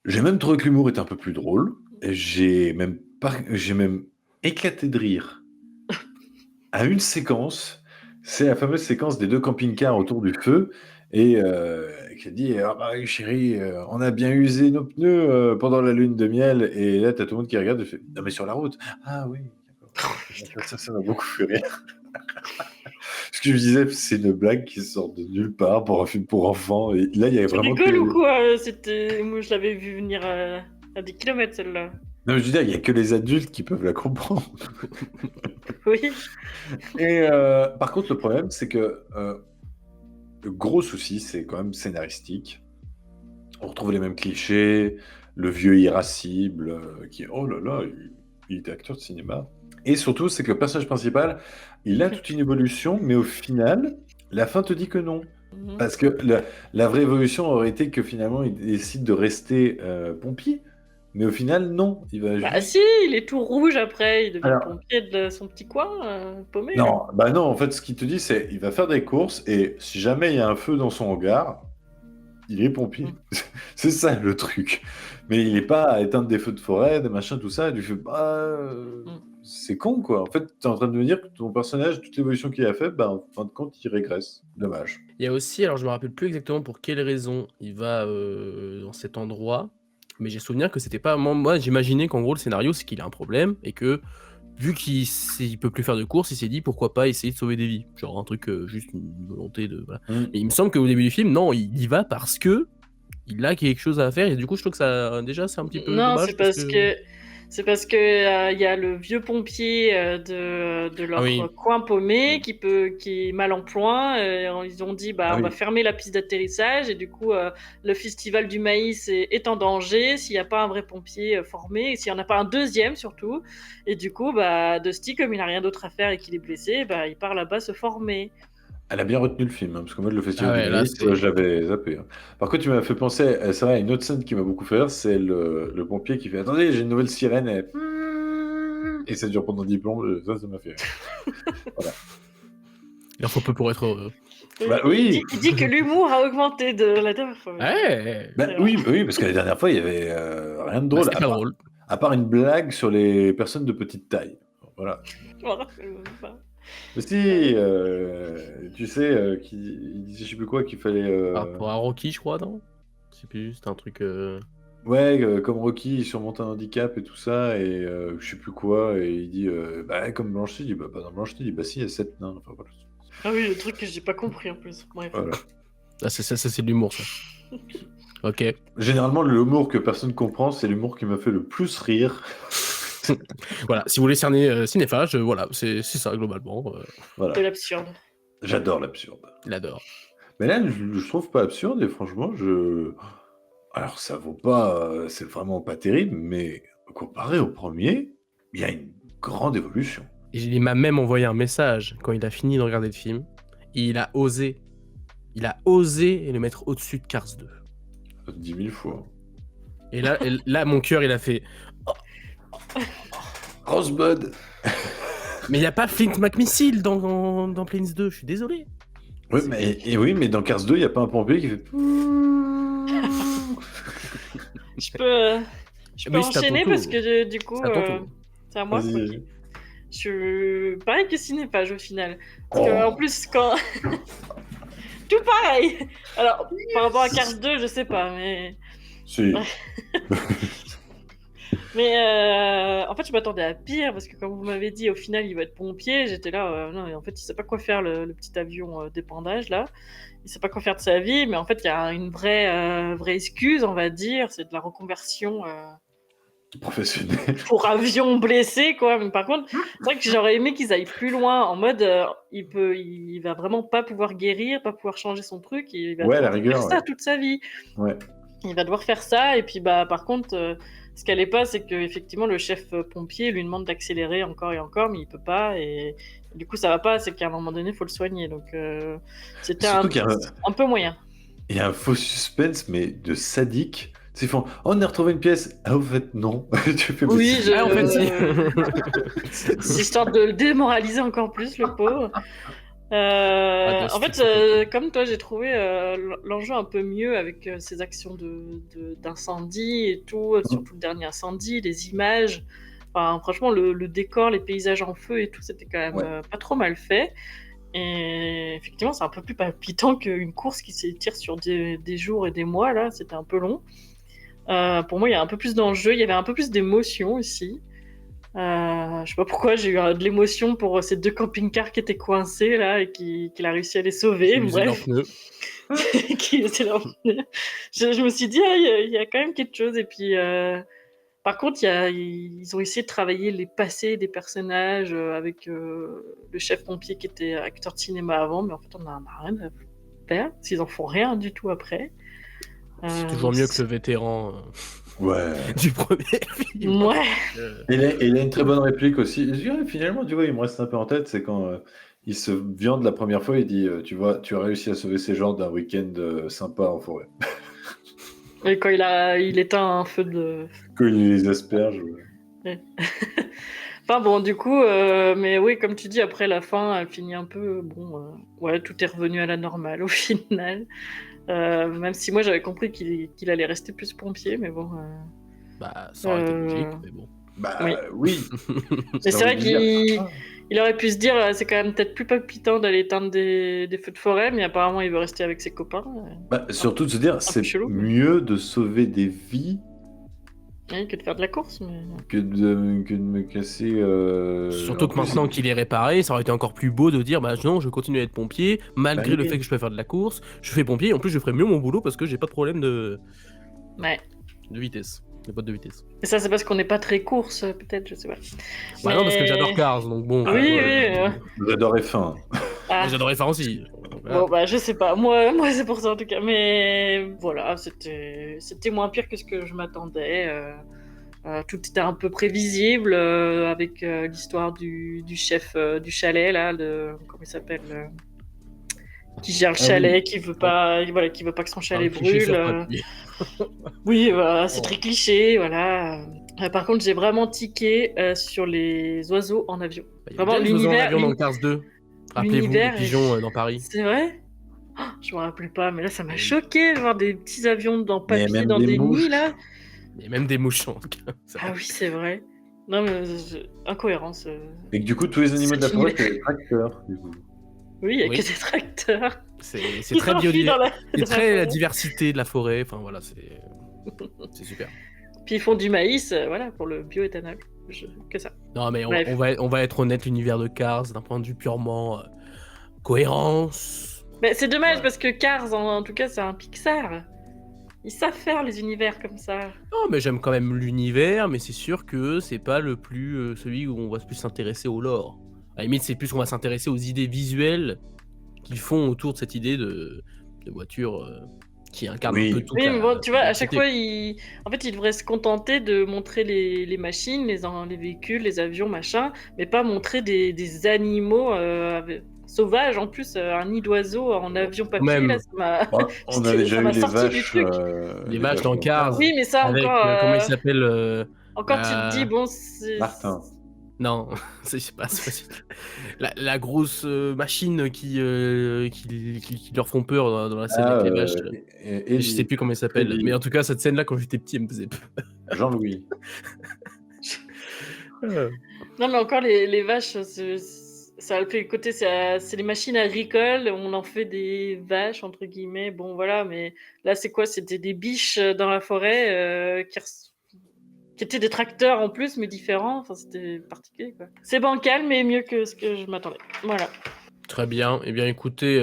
J'ai même trouvé que l'humour était un peu plus drôle. Et j'ai même éclaté de rire à une séquence. C'est la fameuse séquence des 2 camping-cars autour du feu et qui a dit ah bah, chérie, on a bien usé nos pneus pendant la lune de miel. Et là, t'as tout le monde qui regarde et fait non, mais sur la route. Ah oui, d'accord. Ça m'a beaucoup fait rire. Ce que je disais, c'est une blague qui sort de nulle part pour un film pour enfants. Et là, il y avait Tu vraiment. rigoles ou quoi? Moi, je l'avais vu venir à des kilomètres, celle-là. Non, mais je veux dire, il n'y a que les adultes qui peuvent la comprendre. Oui. Et par contre, le problème, c'est que le gros souci, c'est quand même scénaristique. On retrouve les mêmes clichés, le vieux irascible qui, oh là là, il était acteur de cinéma. Et surtout, c'est que le personnage principal, il a toute une évolution, mais au final, la fin te dit que non. Mhm. Parce que la vraie évolution aurait été que finalement, il décide de rester pompier. Mais au final, non. Il va Bah juste... si, il est tout rouge après, il devient Alors, pompier de son petit coin, paumé. non, bah non, en fait, ce qu'il te dit, c'est il va faire des courses et si jamais il y a un feu dans son hangar, il est pompier. Mm. C'est ça le truc. Mais il n'est pas à éteindre des feux de forêt, des machins, tout ça. Et tu fais, c'est con, quoi. En fait, tu es en train de me dire que ton personnage, toute l'évolution qu'il a fait, bah, en fin de compte, il régresse. Dommage. Il y a aussi, alors je me rappelle plus exactement pour quelle raison il va dans cet endroit, mais j'ai souvenir que c'était pas. Moi j'imaginais qu'en gros le scénario c'est qu'il a un problème et que vu il peut plus faire de courses, il s'est dit pourquoi pas essayer de sauver des vies. Genre un truc, juste une volonté de. Voilà. Mm. Mais il me semble qu'au début du film, non, il y va parce que il a quelque chose à faire et du coup je trouve que ça déjà c'est un petit peu Non, dommage. c'est parce que il y a le vieux pompier de leur oui. coin paumé qui est mal en point. Ils ont dit Ah on oui. va fermer la piste d'atterrissage et du coup le festival du maïs est en danger s'il n'y a pas un vrai pompier formé et s'il n'y en a pas un deuxième surtout. Et du coup Dusty, comme il n'a rien d'autre à faire et qu'il est blessé, il part là-bas se former. Elle a bien retenu le film, parce que moi, le festival Ah ouais, du là, maïs, c'est- je l'avais zappé. Par contre, tu m'as fait penser, c'est vrai, à une autre scène qui m'a beaucoup fait rire, c'est le pompier qui fait attendez, j'ai une nouvelle sirène. Et ça dure pendant 10 plombs, ça m'a fait rire. Voilà. Il en faut peu pour être heureux. Bah oui. Il dit que l'humour a augmenté de la dernière fois. Ouais. Bah, oui, parce que la dernière fois, il y avait rien de drôle, C'était pas drôle. à part une blague sur les personnes de petite taille. Voilà. Je m'en rappelle même pas. Mais si, tu sais, il disait je sais plus quoi, qu'il fallait... Par rapport à Rocky, je crois, non? Je sais plus, c'était un truc. Ouais, comme Rocky, il surmonte un handicap et tout ça, et je sais plus quoi, et il dit, comme Blanche-Neige, il dit, bah, dans Blanche-Neige, il dit, bah si, il y a 7 nains. Enfin, voilà. Ah oui, le truc que j'ai pas compris en plus. Bref. Voilà. Ah, ça c'est de l'humour, ça. Ok. Généralement, l'humour que personne comprend, c'est l'humour qui m'a fait le plus rire. Voilà, si vous voulez cerner Cinéphage, voilà, c'est ça globalement. Voilà. De l'absurde. J'adore l'absurde. Il adore. Mais là, je trouve pas absurde, et franchement, alors, ça vaut pas... c'est vraiment pas terrible, mais comparé au premier, il y a une grande évolution. Et il m'a même envoyé un message quand il a fini de regarder le film. Et il a osé le mettre au-dessus de Cars 2. 10 000 fois. Et là mon cœur, il a fait. Rosebud. Mais il n'y a pas Flint McMissile dans Planes 2, je suis désolé. Oui, mais dans Cars 2, il n'y a pas un pompier qui fait... Je peux Mais c'est à ton enchaîner tour. parce que du coup, C'est à ton tour. c'est à moi. Vas-y. Ok. Pareil que Cinéphage au final. Parce que, en plus, quand. Tout pareil! Alors, par rapport à Cars 2, je sais pas, mais. Si. Mais en fait, je m'attendais à pire parce que, comme vous m'avez dit, au final, il va être pompier. J'étais là, non, mais en fait, il sait pas quoi faire, le petit avion d'épandage là. Il sait pas quoi faire de sa vie, mais en fait, il y a une vraie excuse, on va dire, c'est de la reconversion Professionnel. pour avion blessé, quoi. Mais par contre, c'est vrai que j'aurais aimé qu'ils aillent plus loin, en mode, il va vraiment pas pouvoir guérir, pas pouvoir changer son truc, il va Ouais, à la devoir rigueur, faire ça ouais. toute sa vie. Ouais. Il va devoir faire ça, et puis par contre, ce qu'elle est pas, c'est que effectivement le chef pompier lui demande d'accélérer encore et encore, mais il peut pas, et du coup ça va pas, c'est qu'à un moment donné il faut le soigner, donc c'était Surtout qu'il y a un peu moyen. Il y a un faux suspense, mais de sadique. Ils font oh, on a retrouvé une pièce. Ah, au fait, non. Tu fais Oui, Ah, en fait, si. c'est histoire de le démoraliser encore plus, le pauvre. En fait, comme toi, j'ai trouvé l'enjeu un peu mieux avec ces actions d'incendie et tout, surtout le dernier incendie, les images. Enfin, franchement, le décor, les paysages en feu et tout, c'était quand même pas trop mal fait. Et effectivement, c'est un peu plus palpitant qu'une course qui s'étire sur des jours et des mois. Là, c'était un peu long. Pour moi, il y a un peu plus d'enjeu, il y avait un peu plus d'émotion aussi. Je sais pas pourquoi j'ai eu de l'émotion pour ces deux camping-cars qui étaient coincés là et qu'il a réussi à les sauver. Bref, qui étaient leurs pneus. Je me suis dit, il y a quand même quelque chose. Et puis, par contre, ils ont essayé de travailler les passés des personnages avec le chef pompier qui était acteur de cinéma avant, mais en fait, on a rien à faire. S'ils en font rien du tout après. C'est toujours mieux que le vétéran Ouais. du premier film. Ouais. Et il a une très bonne réplique aussi. Je dirais, finalement, tu vois, il me reste un peu en tête, c'est quand il se viande la première fois, il dit, tu vois, tu as réussi à sauver ces gens d'un week-end sympa en forêt. Et quand il éteint un feu de... Quand il les asperge. Enfin bon, du coup, mais oui, comme tu dis, après la fin, elle finit un peu... Bon, ouais, tout est revenu à la normale au final. Même si moi, j'avais compris qu'il allait rester plus pompier, mais bon... Bah, ça aurait été logique, mais bon. Bah Oui. oui. Mais Ça c'est vrai veut dire- qu'il aurait pu se dire, c'est quand même peut-être plus palpitant d'aller éteindre des feux de forêt, mais apparemment, il veut rester avec ses copains. Bah, surtout de se dire, c'est chelou, mais- mieux de sauver des vies Oui, que de faire de la course, mais... que de me casser. Surtout en que plus, maintenant qu'il est réparé, ça aurait été encore plus beau de dire bah non, je continue à être pompier, malgré Bah le oui. fait que je peux faire de la course, je fais pompier, et en plus je ferai mieux mon boulot parce que j'ai pas de problème de Ouais. vitesse, de botte de vitesse. Et ça, c'est parce qu'on n'est pas très course, peut-être, je sais pas. Bah non, parce que Mais- j'adore Cars, donc bon. Oui, ouais. oui. J'adore F1. Ah. Mais j'adorais faire aussi. Voilà. Bon, bah, je sais pas. Moi c'est pour ça, en tout cas. Mais voilà, c'était moins pire que ce que je m'attendais. Tout était un peu prévisible, avec l'histoire du chef du chalet, là, comment il s'appelle qui gère le Ah chalet, oui. qui veut pas, voilà, qui veut pas que son Un chalet cliché brûle. sur papier. Oui, voilà, c'est Oh. très cliché, voilà. Par contre, j'ai vraiment tiqué sur les oiseaux en avion. Bah, il y a Vraiment, déjà des oiseaux en l'univers- avion dans le Cars 2. Rappelez-vous, les l'univers est- pigeons dans Paris. C'est vrai? Oh, je me rappelais pas, mais là, ça m'a Oui. choqué de voir des petits avions dans Mais papier même dans des des mouches. nids, là. Il y a même des mouches en Cars. Ah oui, c'est vrai. Non, mais incohérence. Et que du coup, tous les animaux de la C'est forêt, une- c'est des tracteurs. Du coup. Oui, il y a Oui. que des tracteurs. C'est qui très s'enfuient dans biodiversité. la- C'est dans la très la forêt. diversité de la forêt. Enfin voilà, c'est super. Puis ils font du maïs, voilà, pour le bioéthanol. Que ça. Non mais Bref. on va être honnête, l'univers de Cars, d'un point de vue purement cohérence. Mais c'est dommage Ouais. parce que Cars, en tout cas, c'est un Pixar. Ils savent faire les univers comme ça. Non mais j'aime quand même l'univers, mais c'est sûr que c'est pas le plus celui où on va plus s'intéresser au lore. À la limite, c'est plus qu'on va s'intéresser aux idées visuelles qu'ils font autour de cette idée de voiture qui incarne Oui. un peu tout. Oui, mais bon, tu vois, à chaque fois, en fait, ils devraient se contenter de montrer les machines, les véhicules, les avions, machin, mais pas montrer des animaux sauvages. En plus, un nid d'oiseaux en avion papier, Même. là, ça m'a... Bah, on a déjà Ça eu m'a les sorti du vaches. truc. Les vaches dans Cars. Oui, mais ça, Avec encore... comment il s'appelle Encore, tu te dis, bon, c'est... Martin. Non, c'est pas la grosse machine qui leur font peur dans la scène avec les vaches. Et Je sais plus comment elle s'appelle, Ellie. mais en tout cas cette scène là quand j'étais petit elle me faisait peur. Jean-Louis. Non, mais encore, les vaches, ça a le fait côté, c'est les machines agricoles, on en fait des vaches, entre guillemets, bon, voilà, mais là, c'est quoi? C'était des biches dans la forêt qui étaient des tracteurs en plus, mais différents, enfin, c'était particulier, quoi. C'est bancal, mais mieux que ce que je m'attendais. Voilà. Très bien, et bien écoutez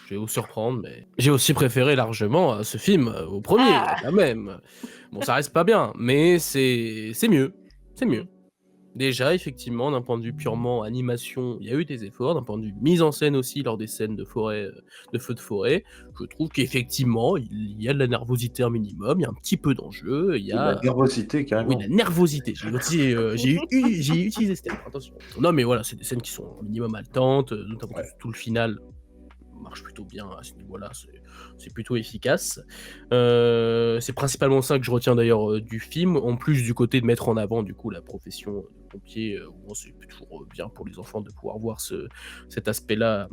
je vais vous surprendre, mais j'ai aussi préféré largement ce film au premier, Ah. quand même. Bon, ça reste pas bien, mais c'est mieux, c'est mieux. Déjà, effectivement, d'un point de vue purement animation, il y a eu des efforts. D'un point de vue mise en scène aussi, lors des scènes de forêt, de feux de forêt, je trouve qu'effectivement, il y a de la nervosité un minimum, il y a un petit peu d'enjeu, il y a... La nervosité, carrément. Oui, la nervosité. J'ai utilisé ce terme, attention. Non, mais voilà, c'est des scènes qui sont un minimum haletantes, notamment tout le final marche plutôt bien à ce niveau-là, c'est plutôt efficace. C'est principalement ça que je retiens d'ailleurs du film, en plus du côté de mettre en avant du coup la profession de pompier, bon, c'est toujours bien pour les enfants de pouvoir voir cet aspect-là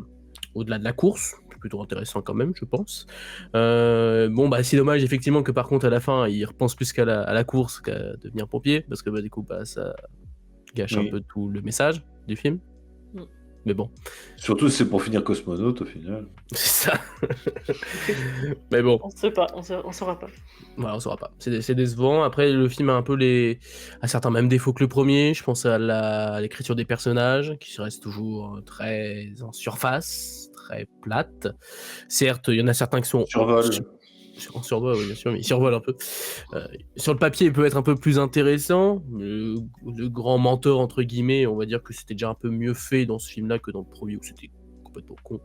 au-delà de la course, c'est plutôt intéressant quand même, je pense. Bon, bah c'est dommage effectivement que par contre à la fin, il repense plus à la course qu'à devenir pompier, parce que bah, du coup, bah, ça gâche un peu tout le message du film. Mais bon. Surtout, c'est pour finir cosmonaute au final. C'est ça. Mais bon. On sait pas, on saura pas. Voilà, on saura pas. C'est décevant. Après, le film a un peu a certains mêmes défauts que le premier. Je pense à l'écriture des personnages, qui reste toujours très en surface, très plate. Certes, il y en a certains qui sont... En survol, oui, bien sûr, mais il survole un peu. Sur le papier, il peut être un peu plus intéressant. Le grand mentor, entre guillemets, on va dire que c'était déjà un peu mieux fait dans ce film-là que dans le premier, où c'était complètement con.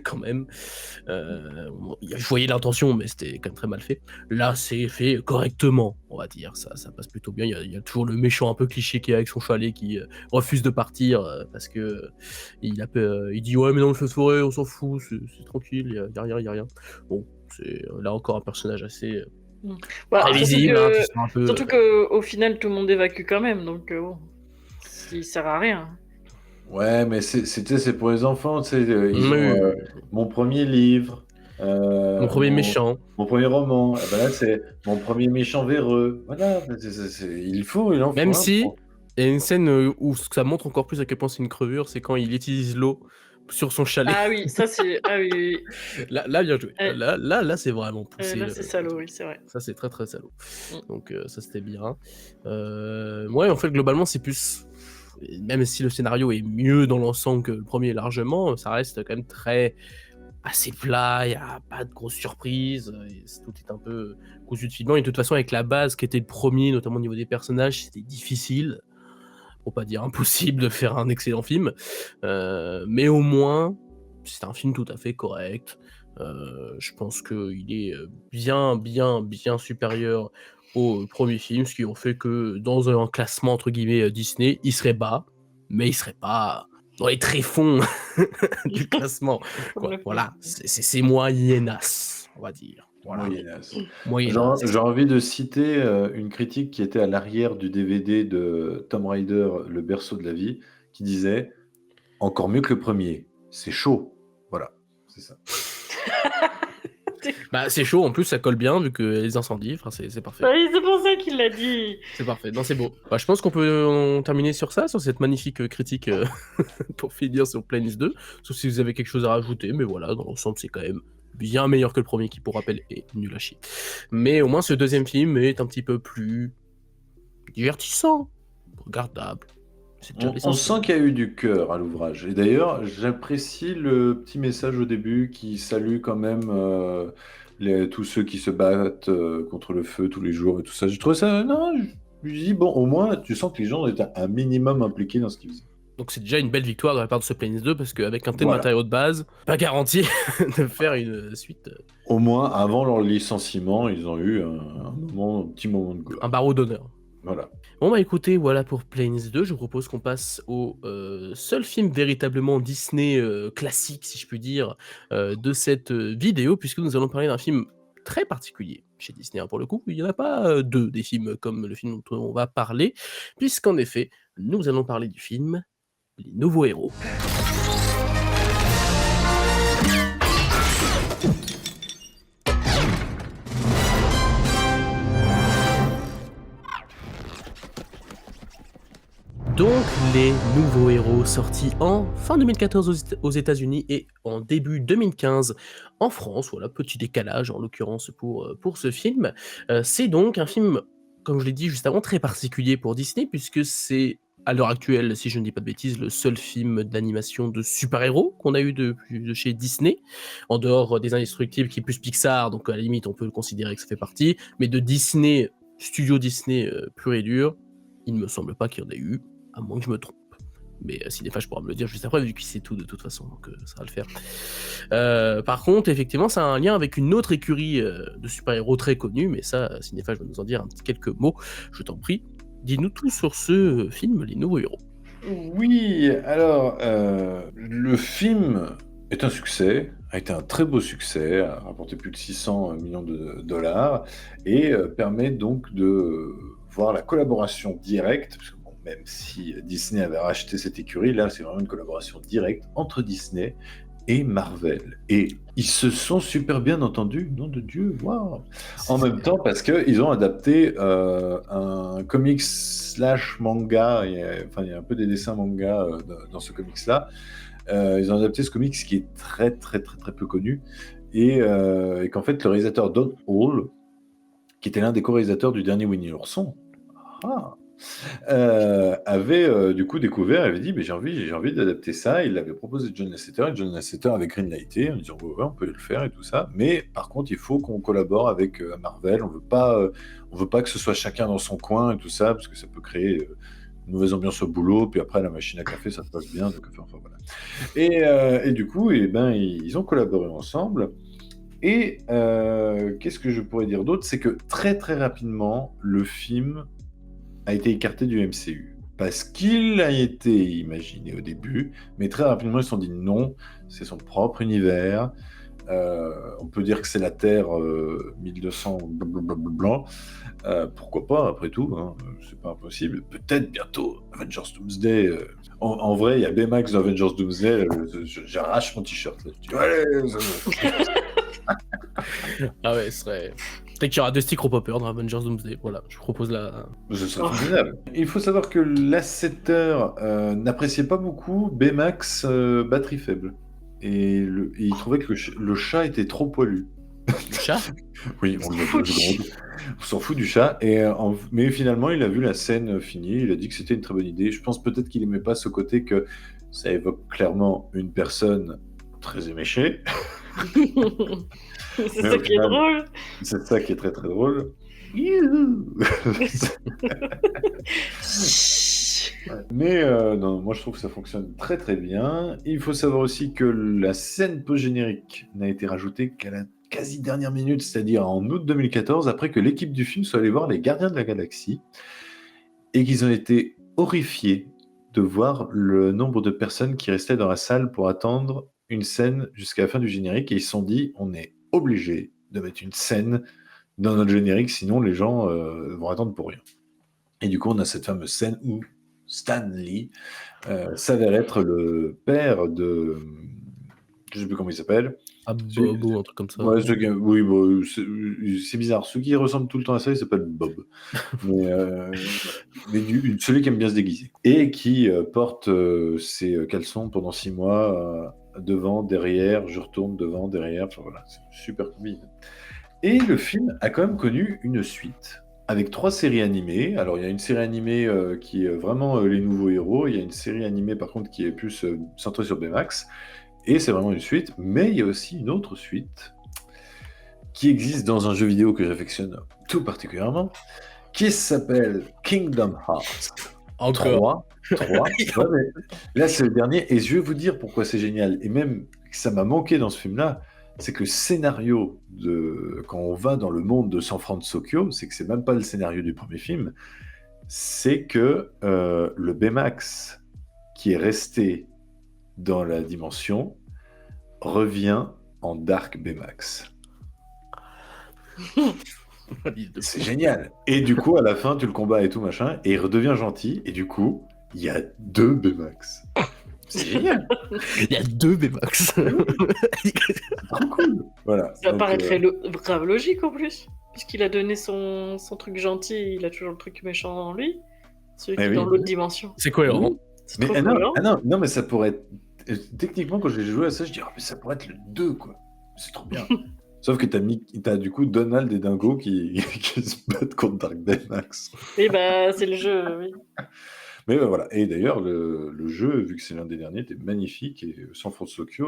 quand même. Je voyais l'intention, mais c'était quand même très mal fait. Là, c'est fait correctement, on va dire. Ça passe plutôt bien. Il y a toujours le méchant un peu cliché qui est avec son chalet qui refuse de partir parce que il dit ouais mais dans le feu de forêt on s'en fout, c'est tranquille, il y a rien. Bon, c'est là encore un personnage assez Bah, prévisible, hein, tu sens un peu. surtout qu'au final, tout le monde évacue quand même, donc bon, il sert à rien. Ouais, mais c'est pour les enfants, tu sais, ils ont Oui. mon premier livre, Mon premier méchant. mon premier roman. Eh ben là, c'est mon premier méchant véreux. Voilà, il en faut Même un si, pour- il y a une scène où ça montre encore plus à quel point c'est une crevure, c'est quand il utilise l'eau sur son chalet. Ah oui, ça c'est. Ah oui, oui. Là, bien joué. Ouais. Là, c'est vraiment poussé. Là, c'est salaud, oui, c'est vrai. Ça, c'est très très salaud. Mm. Donc, ça, c'était bien. Ouais, en fait, globalement, c'est plus. Même si le scénario est mieux dans l'ensemble que le premier largement, ça reste quand même très. Assez plat, il n'y a pas de grosses surprises, tout est un peu cousu de finement. Et de toute façon, avec la base qui était le premier, notamment au niveau des personnages, c'était difficile, pour pas dire impossible, de faire un excellent film. Mais au moins, c'est un film tout à fait correct. Je pense qu'il est bien supérieur au premier film, ce qui en fait que dans un classement entre guillemets Disney, il serait bas, mais il serait pas dans les tréfonds du classement. Quoi. Voilà, c'est moyennasse, on va dire. Voilà. Moyennasse. Moyennasse. J'ai envie de citer une critique qui était à l'arrière du DVD de Tomb Raider, Le berceau de la vie, qui disait « Encore mieux que le premier, c'est chaud ». Voilà, c'est ça. Bah, c'est chaud, en plus ça colle bien vu que les incendies, enfin, c'est parfait. Oui, c'est pour ça qu'il l'a dit. C'est parfait, non c'est beau. Bah, je pense qu'on peut en terminer sur ça, sur cette magnifique critique pour finir sur Planes 2, sauf si vous avez quelque chose à rajouter, mais voilà, dans l'ensemble c'est quand même bien meilleur que le premier qui pour rappel est nul à chier. Mais au moins ce deuxième film est un petit peu plus divertissant, regardable. C'est déjà On l'essentiel. sent qu'il y a eu du cœur à l'ouvrage. Et d'ailleurs, j'apprécie le petit message au début qui salue quand même tous ceux qui se battent contre le feu tous les jours et tout ça. Je trouve ça... Non, je me dis, bon, au moins, tu sens que les gens étaient un minimum impliqués dans ce qu'ils faisaient. Donc c'est déjà une belle victoire de la part de ce Planes 2, parce qu'avec un tel Voilà. matériau de base, pas garanti de faire une suite. Au moins, avant leur licenciement, ils ont eu un petit moment de gloire. Un barreau d'honneur. Voilà. Bon bah écoutez, voilà pour Planes 2, je vous propose qu'on passe au seul film véritablement Disney classique, si je puis dire, de cette vidéo, puisque nous allons parler d'un film très particulier chez Disney, hein, pour le coup. Il n'y en a pas deux des films comme le film dont on va parler, puisqu'en effet, nous allons parler du film Les Nouveaux Héros. Donc, Les Nouveaux Héros, sortis en fin 2014 aux États-Unis et en début 2015 en France. Voilà, petit décalage en l'occurrence pour ce film. C'est donc un film, comme je l'ai dit juste avant, très particulier pour Disney, puisque c'est, à l'heure actuelle, si je ne dis pas de bêtises, le seul film d'animation de super-héros qu'on a eu de chez Disney, en dehors des Indestructibles qui est plus Pixar, donc à la limite on peut le considérer que ça fait partie, mais de Disney, studio Disney pur et dur, il ne me semble pas qu'il y en ait eu, à moins que je me trompe. Mais Cinéphage pourra me le dire juste après, vu qu'il sait tout de toute façon, donc ça va le faire. Par contre, effectivement, ça a un lien avec une autre écurie de super-héros très connue, mais ça, Cinéphage va nous en dire quelques mots, je t'en prie. Dis-nous tout sur ce film, Les Nouveaux Héros. Oui, alors, le film est un succès, a été un très beau succès, a rapporté plus de 600 millions de dollars, et permet donc de voir la collaboration directe, parce que bon, même si Disney avait racheté cette écurie, là c'est vraiment une collaboration directe entre Disney et Marvel. Et ils se sont super bien entendus, nom de Dieu, waouh! En même temps, parce qu'ils ont adapté un comics slash manga, il y a un peu des dessins manga dans ce comics-là. Ils ont adapté ce comics qui est très peu connu, et qu'en fait, le réalisateur Don Hall, qui était l'un des co-réalisateurs du dernier Winnie l'ourson, avait du coup découvert, avait dit j'ai envie d'adapter ça. Il l'avait proposé à John Lasseter, et John Lasseter avait greenlighté en disant ouais, on peut le faire et tout ça, mais par contre il faut qu'on collabore avec Marvel, on veut pas que ce soit chacun dans son coin et tout ça, parce que ça peut créer mauvaise ambiance au boulot, puis après, la machine à café, ça se passe bien. Donc, enfin, voilà. Et du coup, ils ont collaboré ensemble. Et qu'est-ce que je pourrais dire d'autre? C'est que très très rapidement, le film a été écarté du MCU. Parce qu'il a été imaginé au début, mais très rapidement ils se sont dit non, c'est son propre univers. On peut dire que c'est la Terre 1200 blablabla. Pourquoi pas, après tout, hein, c'est pas impossible. Peut-être bientôt, Avengers Doomsday. En vrai, il y a Baymax dans Avengers Doomsday, j'arrache mon t-shirt. Là. Je dis, allez, Ah ouais, ce serait. Peut-être qu'il y aura deux sticks Popper dans Avengers Doomsday. Voilà, je propose la. ce serait formidable. Il faut savoir que l'assetteur n'appréciait pas beaucoup Baymax batterie faible. Et il trouvait que le chat était trop poilu. Le chat. Oui, on s'en fout du chat. Mais finalement, il a vu la scène finie, il a dit que c'était une très bonne idée. Je pense peut-être qu'il aimait pas ce côté que ça évoque clairement une personne très éméchée. C'est ça qui est drôle. C'est ça qui est très très drôle. Mais non, moi je trouve que ça fonctionne très très bien. Il faut savoir aussi que la scène post-générique n'a été rajoutée qu'à la quasi dernière minute, c'est-à-dire en août 2014, après que l'équipe du film soit allée voir les Gardiens de la Galaxie et qu'ils ont été horrifiés de voir le nombre de personnes qui restaient dans la salle pour attendre une scène jusqu'à la fin du générique, et ils se sont dit on est obligé de mettre une scène dans notre générique, sinon les gens vont attendre pour rien. Et du coup, on a cette fameuse scène où Stan Lee s'avère être le père de... Je sais plus comment il s'appelle. Ah, Bob ou un truc comme ça. Ouais, oui, bon, c'est bizarre. Ceux qui ressemblent tout le temps à ça, il s'appelle Bob. Mais celui qui aime bien se déguiser. Et qui porte ses caleçons pendant 6 mois, devant, derrière, je retourne devant, derrière. Enfin voilà, c'est super combine. Et le film a quand même connu une suite, avec 3 séries animées. Alors, il y a une série animée qui est vraiment les nouveaux héros. Il y a une série animée, par contre, qui est plus centrée sur Baymax. Et c'est vraiment une suite. Mais il y a aussi une autre suite qui existe dans un jeu vidéo que j'affectionne tout particulièrement, qui s'appelle Kingdom Hearts. Encore. 3. Ouais, mais là, c'est le dernier. Et je vais vous dire pourquoi c'est génial. Et même, ça m'a manqué dans ce film-là. C'est que le scénario quand on va dans le monde de San Francisco, c'est que c'est même pas le scénario du premier film, c'est que le Baymax qui est resté dans la dimension revient en Dark Baymax. C'est génial. Et du coup, à la fin, tu le combats et tout machin, et il redevient gentil, et du coup, il y a 2 Baymax. C'est génial. Il y a 2 Baymax. Trop cool. Voilà. Ça paraîtrait grave logique en plus. Puisqu'il a donné son truc gentil, il a toujours le truc méchant en lui. Celui qui est dans l'autre dimension. C'est cohérent. C'est trop cohérent. Non, mais ça pourrait être... Techniquement, quand j'ai joué à ça, je dis, mais ça pourrait être le 2, quoi. C'est trop bien. Sauf que t'as du coup Donald et Dingo qui se battent contre Dark Baymax. Et bah, c'est le jeu, oui. Mais voilà. Et d'ailleurs, le jeu, vu que c'est l'un des derniers, était magnifique. Et San Francisco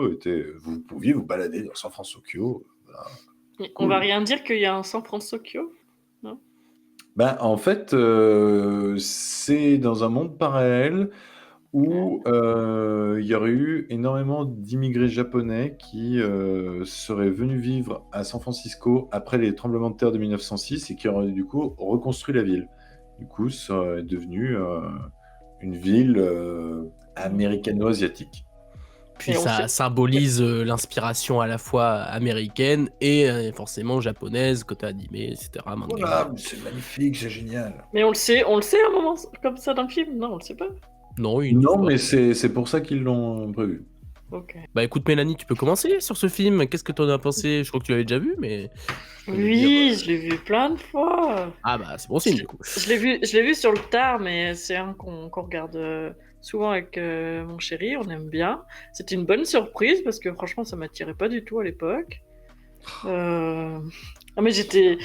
vous pouviez vous balader dans San Francisco. Voilà. Cool. On va rien dire qu'il y a un San Francisco, non? Ben, en fait, c'est dans un monde parallèle où il y aurait eu énormément d'immigrés japonais qui seraient venus vivre à San Francisco après les tremblements de terre de 1906 et qui auraient du coup reconstruit la ville. Du coup, ça est devenu une ville américano-asiatique. Puis ça symbolise l'inspiration à la fois américaine et forcément japonaise, côté animé, etc. Manga. Voilà, c'est magnifique, c'est génial. Mais on le sait à un moment comme ça dans le film? Non, on le sait pas. Non, mais c'est pour ça qu'ils l'ont prévu. Ok. Bah écoute Mélanie, tu peux commencer sur ce film. Qu'est-ce que t'en as pensé? Je crois que tu l'avais déjà vu, mais... Oui, je l'ai vu plein de fois. Ah bah c'est bon signe du coup. Je l'ai vu sur le tard, mais c'est un qu'on regarde souvent avec mon chéri, on aime bien. C'était une bonne surprise parce que franchement ça m'attirait pas du tout à l'époque. Ah mais j'étais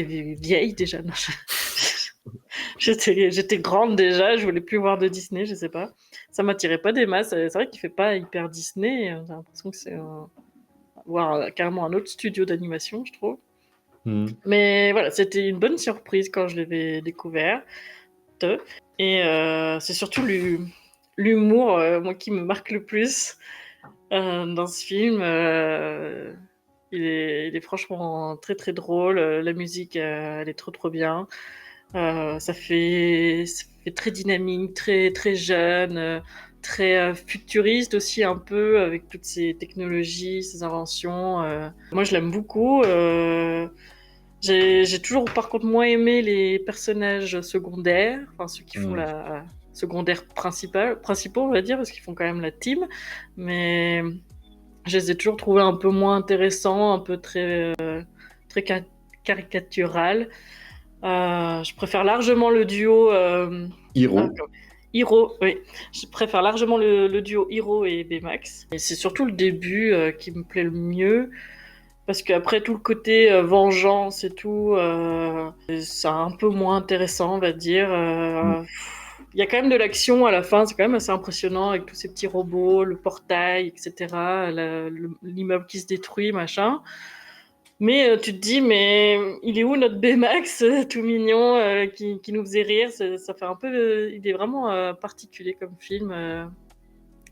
vieille déjà. Non, j'étais grande déjà, je voulais plus voir de Disney, je sais pas. Ça m'attirait pas des masses. C'est vrai qu'il fait pas hyper Disney. J'ai l'impression que c'est carrément un autre studio d'animation, je trouve. Mais voilà, c'était une bonne surprise quand je l'avais découvert. forte. Et c'est surtout l'humour, moi, qui me marque le plus dans ce film. Il est franchement très très drôle. La musique, elle est trop trop bien. Ça fait très dynamique, très très jeune, très futuriste aussi un peu avec toutes ces technologies, ces inventions. Moi, je l'aime beaucoup. J'ai toujours par contre moins aimé les personnages secondaires, enfin ceux qui font la secondaire principaux, on va dire, parce qu'ils font quand même la team. Mais je les ai toujours trouvés un peu moins intéressants, un peu très caricatural. Je préfère largement le duo Hiro. Hiro, oui. Je préfère largement le duo Hiro et Baymax. Et c'est surtout le début qui me plaît le mieux. Parce qu'après, tout le côté vengeance et tout, c'est un peu moins intéressant, on va dire. Il y a quand même de l'action à la fin, c'est quand même assez impressionnant avec tous ces petits robots, le portail, etc., l'immeuble qui se détruit, machin. Mais tu te dis, mais il est où notre Baymax, tout mignon, qui nous faisait rire. Ça fait un peu... il est vraiment particulier comme film.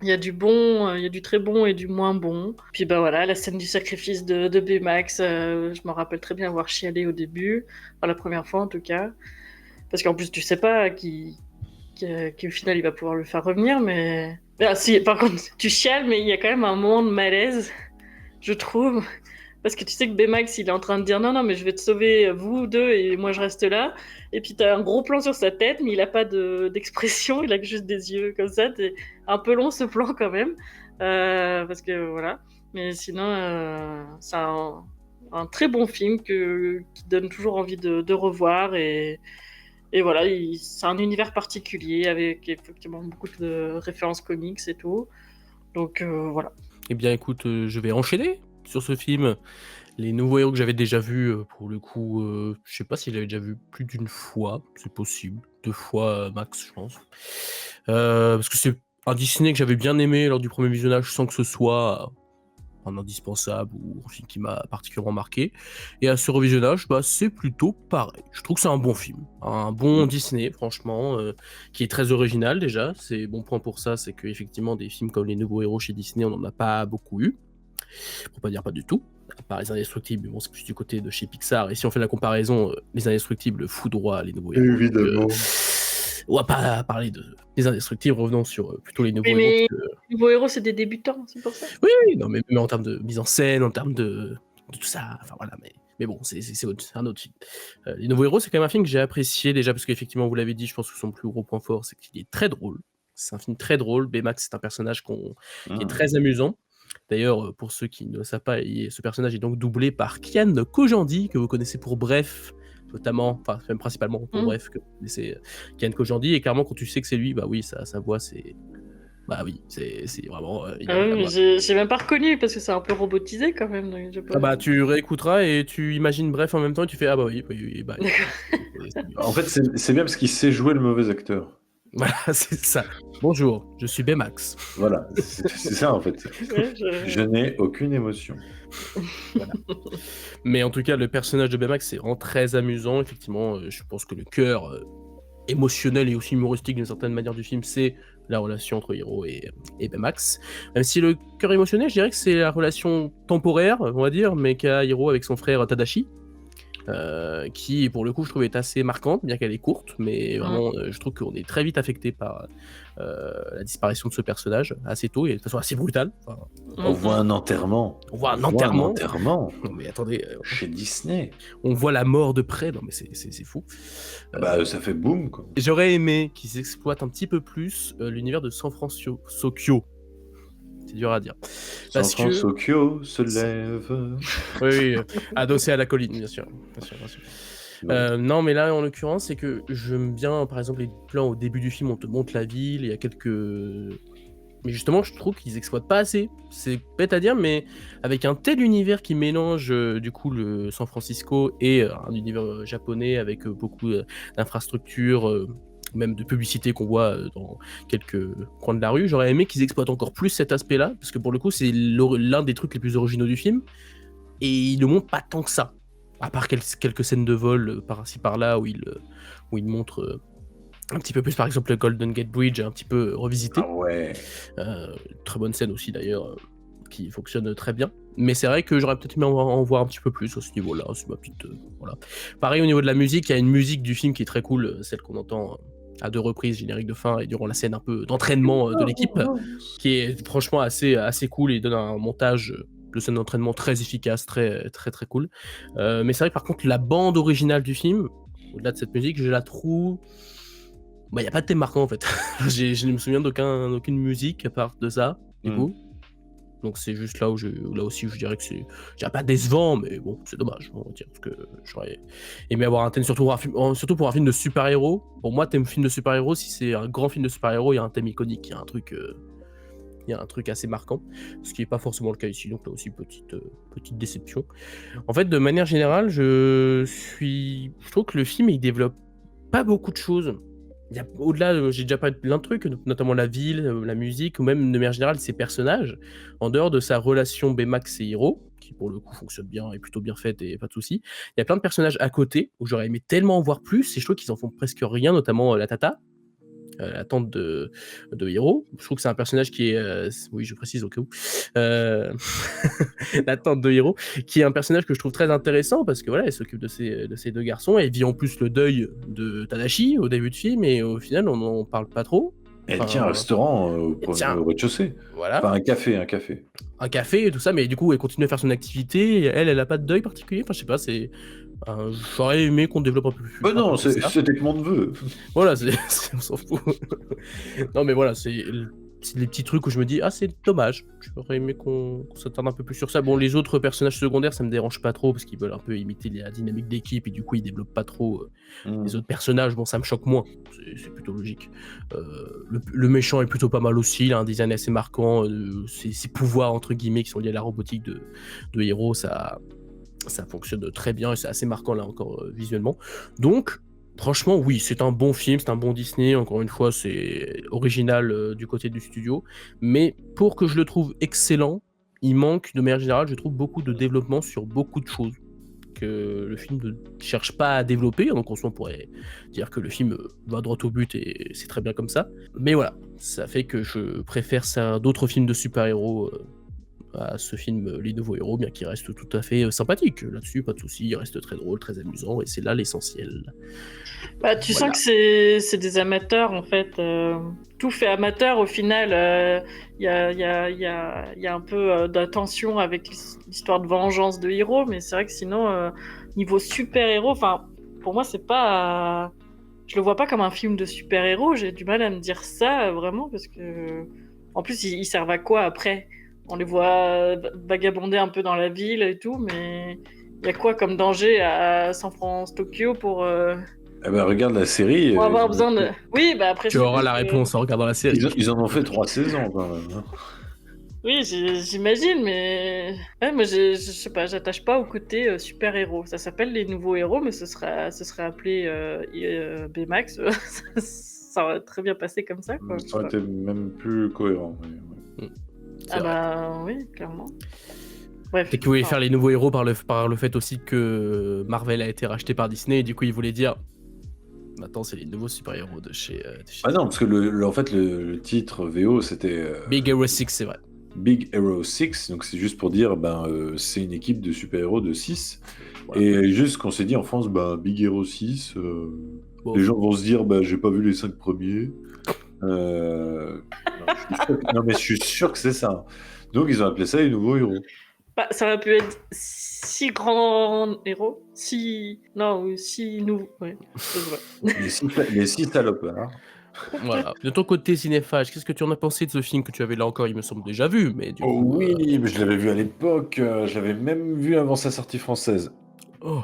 Il y a du bon, il y a du très bon et du moins bon. Puis bah voilà, la scène du sacrifice de Baymax, je me rappelle très bien avoir chialé au début, enfin, la première fois en tout cas. Parce qu'en plus, tu sais pas qu'au final il va pouvoir le faire revenir, mais... Ah, si, par contre, tu chiales, mais il y a quand même un moment de malaise, je trouve. Parce que tu sais que Baymax, il est en train de dire non, non, mais je vais te sauver, vous deux, et moi je reste là. Et puis t'as un gros plan sur sa tête, mais il a pas d'expression, il a que juste des yeux comme ça. C'est un peu long ce plan quand même. Parce que voilà. Mais sinon, c'est un très bon film qui donne toujours envie de revoir. Et voilà, c'est un univers particulier avec effectivement beaucoup de références comics et tout. Donc voilà. Eh bien, écoute, je vais enchaîner sur ce film. Les nouveaux héros que j'avais déjà vus, pour le coup, je sais pas si je l'avais déjà vu plus d'une fois, c'est possible, 2 fois, max, je pense. Parce que c'est un Disney que j'avais bien aimé lors du premier visionnage, sans que ce soit un indispensable ou un film qui m'a particulièrement marqué. Et à ce revisionnage, bah, c'est plutôt pareil. Je trouve que c'est un bon film, un bon Disney, franchement, qui est très original déjà. C'est bon point pour ça, c'est qu'effectivement, des films comme Les Nouveaux Héros chez Disney, on n'en a pas beaucoup eu. Pour pas dire pas du tout. À part Les Indestructibles, mais bon, c'est plus du côté de chez Pixar. Et si on fait la comparaison, Les Indestructibles foudroient Les Nouveaux Héros. Évidemment. On va pas parler des Indestructibles, revenons sur plutôt Les Nouveaux Héros. Mais les nouveaux héros, c'est des débutants, c'est pour ça. Oui, non, mais en termes de mise en scène, en termes de tout ça, enfin voilà, mais bon, c'est un autre film. Les Nouveaux Héros, c'est quand même un film que j'ai apprécié déjà, parce qu'effectivement, vous l'avez dit, je pense que son plus gros point fort, c'est qu'il est très drôle. C'est un film très drôle. Baymax, c'est un personnage qui est très amusant. D'ailleurs, pour ceux qui ne le savent pas, ce personnage est donc doublé par Kian Kojandi, que vous connaissez pour Bref, notamment, enfin même principalement pour Bref, que vous connaissez Kian Kojandi, et clairement quand tu sais que c'est lui, bah oui, sa voix c'est... Bah oui, c'est vraiment... j'ai même pas reconnu, parce que c'est un peu robotisé quand même. Donc j'ai pas... Ah bah tu réécouteras et tu imagines Bref en même temps et tu fais ah bah oui, bah... En fait, c'est bien parce qu'il sait jouer le mauvais acteur. Voilà, c'est ça. Bonjour, je suis Baymax. Voilà, c'est ça en fait. Ouais, Je n'ai aucune émotion. Voilà. Mais en tout cas, le personnage de Baymax, c'est vraiment très amusant. Effectivement, je pense que le cœur émotionnel et aussi humoristique d'une certaine manière du film, c'est la relation entre Hiro et Baymax. Même si le cœur émotionnel, je dirais que c'est la relation temporaire, on va dire, mais qu'a Hiro avec son frère Tadashi. Qui pour le coup je trouve est assez marquante, bien qu'elle est courte, mais vraiment je trouve qu'on est très vite affecté par la disparition de ce personnage assez tôt et de façon assez brutale. Enfin, on voit un enterrement. On voit un enterrement. Non, mais attendez, chez Disney. On voit la mort de près, non mais c'est fou. Bah ça fait boum quoi. J'aurais aimé qu'ils exploitent un petit peu plus l'univers de San Francisco. C'est dur à dire. San Francisco se lève. Oui, adossé à la colline, bien sûr. Non, mais là, en l'occurrence, c'est que j'aime bien, par exemple, les plans au début du film, on te montre la ville, il y a quelques... Mais justement, je trouve qu'ils exploitent pas assez. C'est bête à dire, mais avec un tel univers qui mélange, du coup, le San Francisco et un univers japonais avec beaucoup d'infrastructures... même de publicité qu'on voit dans quelques coins de la rue, j'aurais aimé qu'ils exploitent encore plus cet aspect-là, parce que pour le coup, c'est l'un des trucs les plus originaux du film, et ils ne montrent pas tant que ça, à part quelques scènes de vol par-ci par-là, où ils montrent Un petit peu plus, par exemple, le Golden Gate Bridge, un petit peu revisité. Ah ouais. Très bonne scène aussi, d'ailleurs, qui fonctionne très bien. Mais c'est vrai que j'aurais peut-être aimé en voir un petit peu plus à ce niveau-là. C'est ma petite. Voilà. Pareil, au niveau de la musique, il y a une musique du film qui est très cool, celle qu'on entend à 2 reprises, générique de fin et durant la scène un peu d'entraînement de l'équipe, qui est franchement assez cool et donne un montage de scène d'entraînement très efficace, très, très, très cool. Mais c'est vrai que par contre, la bande originale du film, au-delà de cette musique, je la trouve. Bah, il n'y a pas de thème marquant en fait. Je ne me souviens d'aucune musique à part de ça, du coup. Donc c'est juste là où là aussi je dirais que c'est. Je dirais pas décevant, mais bon, c'est dommage, on va dire. Parce que j'aurais aimé avoir un thème, surtout pour un film de super-héros. Pour moi, thème film de super-héros, si c'est un grand film de super-héros, il y a un thème iconique, il y a un truc assez marquant. Ce qui n'est pas forcément le cas ici, donc là aussi, petite déception. En fait, de manière générale, je trouve que le film, il développe pas beaucoup de choses. Au-delà, j'ai déjà parlé de plein de trucs, notamment la ville, la musique, ou même de manière générale ses personnages. En dehors de sa relation Baymax et Hiro, qui pour le coup fonctionne bien, est plutôt bien faite et pas de soucis, il y a plein de personnages à côté où j'aurais aimé tellement en voir plus, et je trouve qu'ils en font presque rien, notamment la Tata, la tante de Hiro. Je trouve que c'est un personnage qui est. Oui, je précise au cas où. La tante de Hiro, qui est un personnage que je trouve très intéressant parce que voilà, elle s'occupe de ces 2 garçons. Elle vit en plus le deuil de Tadashi au début de film, et au final, on n'en parle pas trop. Elle tient un restaurant au rez-de-chaussée. Voilà. Enfin, un café. Un café et tout ça, mais du coup, elle continue à faire son activité. Elle a pas de deuil particulier. Enfin, je sais pas, c'est. J'aurais aimé qu'on développe un peu plus. Bah non, ça. c'était que mon neveu. Voilà, on s'en fout. Non, mais voilà, c'est des petits trucs où je me dis, ah, c'est dommage. J'aurais aimé qu'on s'attarde un peu plus sur ça. Bon, les autres personnages secondaires, ça me dérange pas trop parce qu'ils veulent un peu imiter la dynamique d'équipe et du coup, ils développent pas trop les autres personnages. Bon, ça me choque moins. C'est plutôt logique. Le méchant est plutôt pas mal aussi. Il a un design assez marquant. Ses pouvoirs, entre guillemets, qui sont liés à la robotique de Hiro, ça fonctionne très bien et c'est assez marquant là encore visuellement. Donc, franchement, oui, c'est un bon film, c'est un bon Disney. Encore une fois, c'est original du côté du studio. Mais pour que je le trouve excellent, il manque, de manière générale, je trouve beaucoup de développement sur beaucoup de choses que le film ne cherche pas à développer. Donc, en soi, on pourrait dire que le film va droit au but et c'est très bien comme ça. Mais voilà, ça fait que je préfère d'autres films de super-héros à ce film Les Nouveaux Héros, bien qu'il reste tout à fait sympathique. Là-dessus, pas de souci, il reste très drôle, très amusant, et c'est là l'essentiel. Bah, tu Voilà. sens que c'est des amateurs, en fait. Tout fait amateur, au final. Il y a un peu d'attention avec l'histoire de vengeance de Hiro, mais c'est vrai que sinon, niveau super-héros, pour moi, c'est pas... Je le vois pas comme un film de super-héros, j'ai du mal à me dire ça, vraiment, parce que... En plus, ils servent à quoi après ? On les voit vagabonder un peu dans la ville et tout, mais il y a quoi comme danger à San Francisco, Tokyo pour Regarde la série. avoir besoin de... Oui, bah après... Tu auras la réponse en regardant la série. Ils en ont fait 3 saisons quand même. Hein. Oui, j'imagine, mais... Ouais, moi, je sais pas, j'attache pas au côté super-héros. Ça s'appelle Les Nouveaux Héros, mais ce serait appelé Baymax. Ça aurait très bien passé comme ça, quoi. Ça aurait été même plus cohérent. Ah bah oui, clairement. Bref. C'est qu'ils voulaient faire Les Nouveaux Héros par le fait aussi que Marvel a été racheté par Disney, et du coup ils voulaient dire maintenant c'est les nouveaux super-héros de chez... Ah non, parce que en fait le titre VO c'était... Big Hero 6, c'est vrai. Big Hero 6, donc c'est juste pour dire c'est une équipe de super-héros de 6. Voilà. Et juste qu'on s'est dit en France, Big Hero 6, Bon. les gens vont se dire j'ai pas vu les 5 premiers. Non, mais je suis sûr que c'est ça. Donc ils ont appelé ça les nouveaux héros. Ça aurait pu être 6 grands héros, 6 nouveaux. Ouais, Les 6 salopards. Voilà. De ton côté, Cinéphage, qu'est-ce que tu en as pensé de ce film que tu avais là encore, il me semble, déjà vu, mais du coup... Oui, mais je l'avais vu à l'époque, je l'avais même vu avant sa sortie française. Oh,